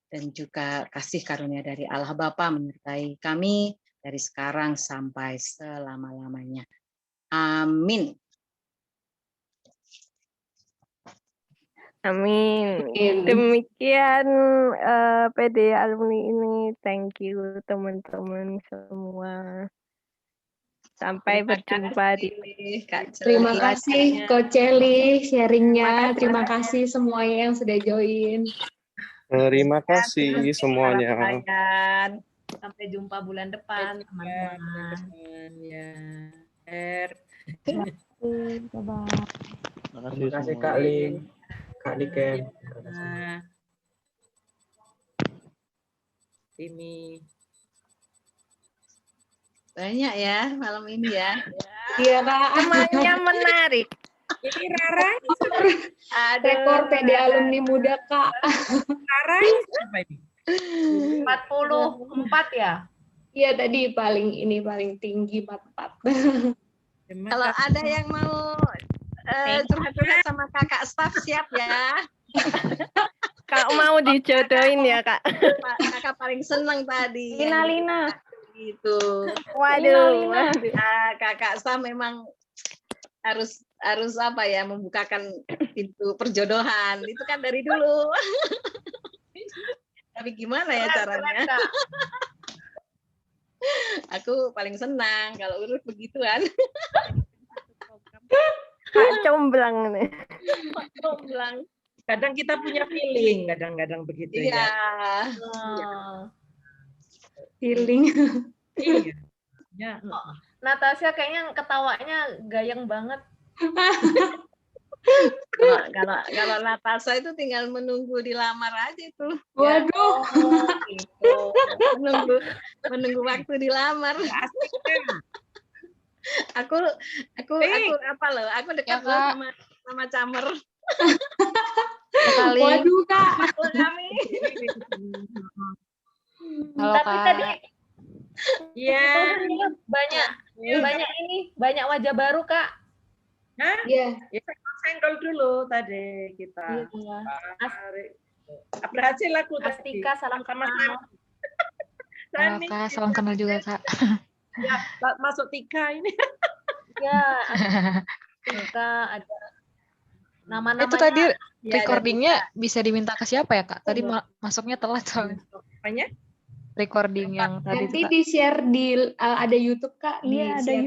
[SPEAKER 12] dan juga kasih karunia dari Allah Bapa menyertai kami dari sekarang sampai selama-lamanya. Amin.
[SPEAKER 1] Amin. Demikian PD alumni ini. Thank you teman-teman semua. Sampai berjumpa di
[SPEAKER 9] Terima kasih Coach Celi sharingnya. Terima kasih semuanya yang sudah join.
[SPEAKER 13] Terima kasih semuanya.
[SPEAKER 5] Sampai jumpa bulan depan, teman-teman.
[SPEAKER 13] Terima kasih Kak Lin, Kak Niken.
[SPEAKER 3] Ini
[SPEAKER 12] banyak ya malam ini ya.
[SPEAKER 9] Iya Kak.
[SPEAKER 1] Semuanya menarik.
[SPEAKER 3] Ini Rara.
[SPEAKER 9] Rekor PD alumni muda Kak.
[SPEAKER 3] Rara apa ini?
[SPEAKER 5] 44 ya?
[SPEAKER 9] Iya tadi paling tinggi 44.
[SPEAKER 12] Kalau ada yang mau curhat-curhat sama kakak staff siap ya.
[SPEAKER 1] Kak mau dijodohin ya Kak.
[SPEAKER 12] Kakak paling seneng tadi.
[SPEAKER 9] Lina.
[SPEAKER 12] Gitu.
[SPEAKER 1] Waduh.
[SPEAKER 12] Kakak staff memang harus apa ya, membukakan pintu perjodohan. Itu kan dari dulu. Tapi gimana ya caranya? Aku paling senang kalau urut begituan.
[SPEAKER 1] Kak comblang nih.
[SPEAKER 12] Comblang.
[SPEAKER 3] Kadang kita punya feeling, kadang-kadang begitu ya.
[SPEAKER 9] Feeling.
[SPEAKER 3] Iya. Ya.
[SPEAKER 5] Natasha kayaknya ketawanya gayeng banget.
[SPEAKER 12] Kalau Natasha itu tinggal menunggu dilamar aja itu.
[SPEAKER 9] Waduh.
[SPEAKER 5] Gitu.
[SPEAKER 12] menunggu waktu dilamar. Aku apa loh? Aku dekat loh sama Camer.
[SPEAKER 9] Waduh Kak.
[SPEAKER 12] Kami.
[SPEAKER 5] Halo, tapi Kak. Tadi
[SPEAKER 3] iya
[SPEAKER 5] banyak wajah baru Kak.
[SPEAKER 3] Hah?
[SPEAKER 9] Iya.
[SPEAKER 3] Ya, senggol dulu tadi kita.
[SPEAKER 5] Iya.
[SPEAKER 3] Berhasil aku tadi.
[SPEAKER 5] Astika, salam kenal.
[SPEAKER 14] Halo Kak, salam kenal juga Kak.
[SPEAKER 3] Ya, masuk Tika ini.
[SPEAKER 5] Ya, Tika ada nama-namanya.
[SPEAKER 14] Itu tadi recordingnya bisa diminta ke siapa ya Kak? Tadi masuknya telat soalnya.
[SPEAKER 3] Apanya?
[SPEAKER 14] Recording yang tadi.
[SPEAKER 9] Nanti di-share di ada YouTube Kak. Ini ada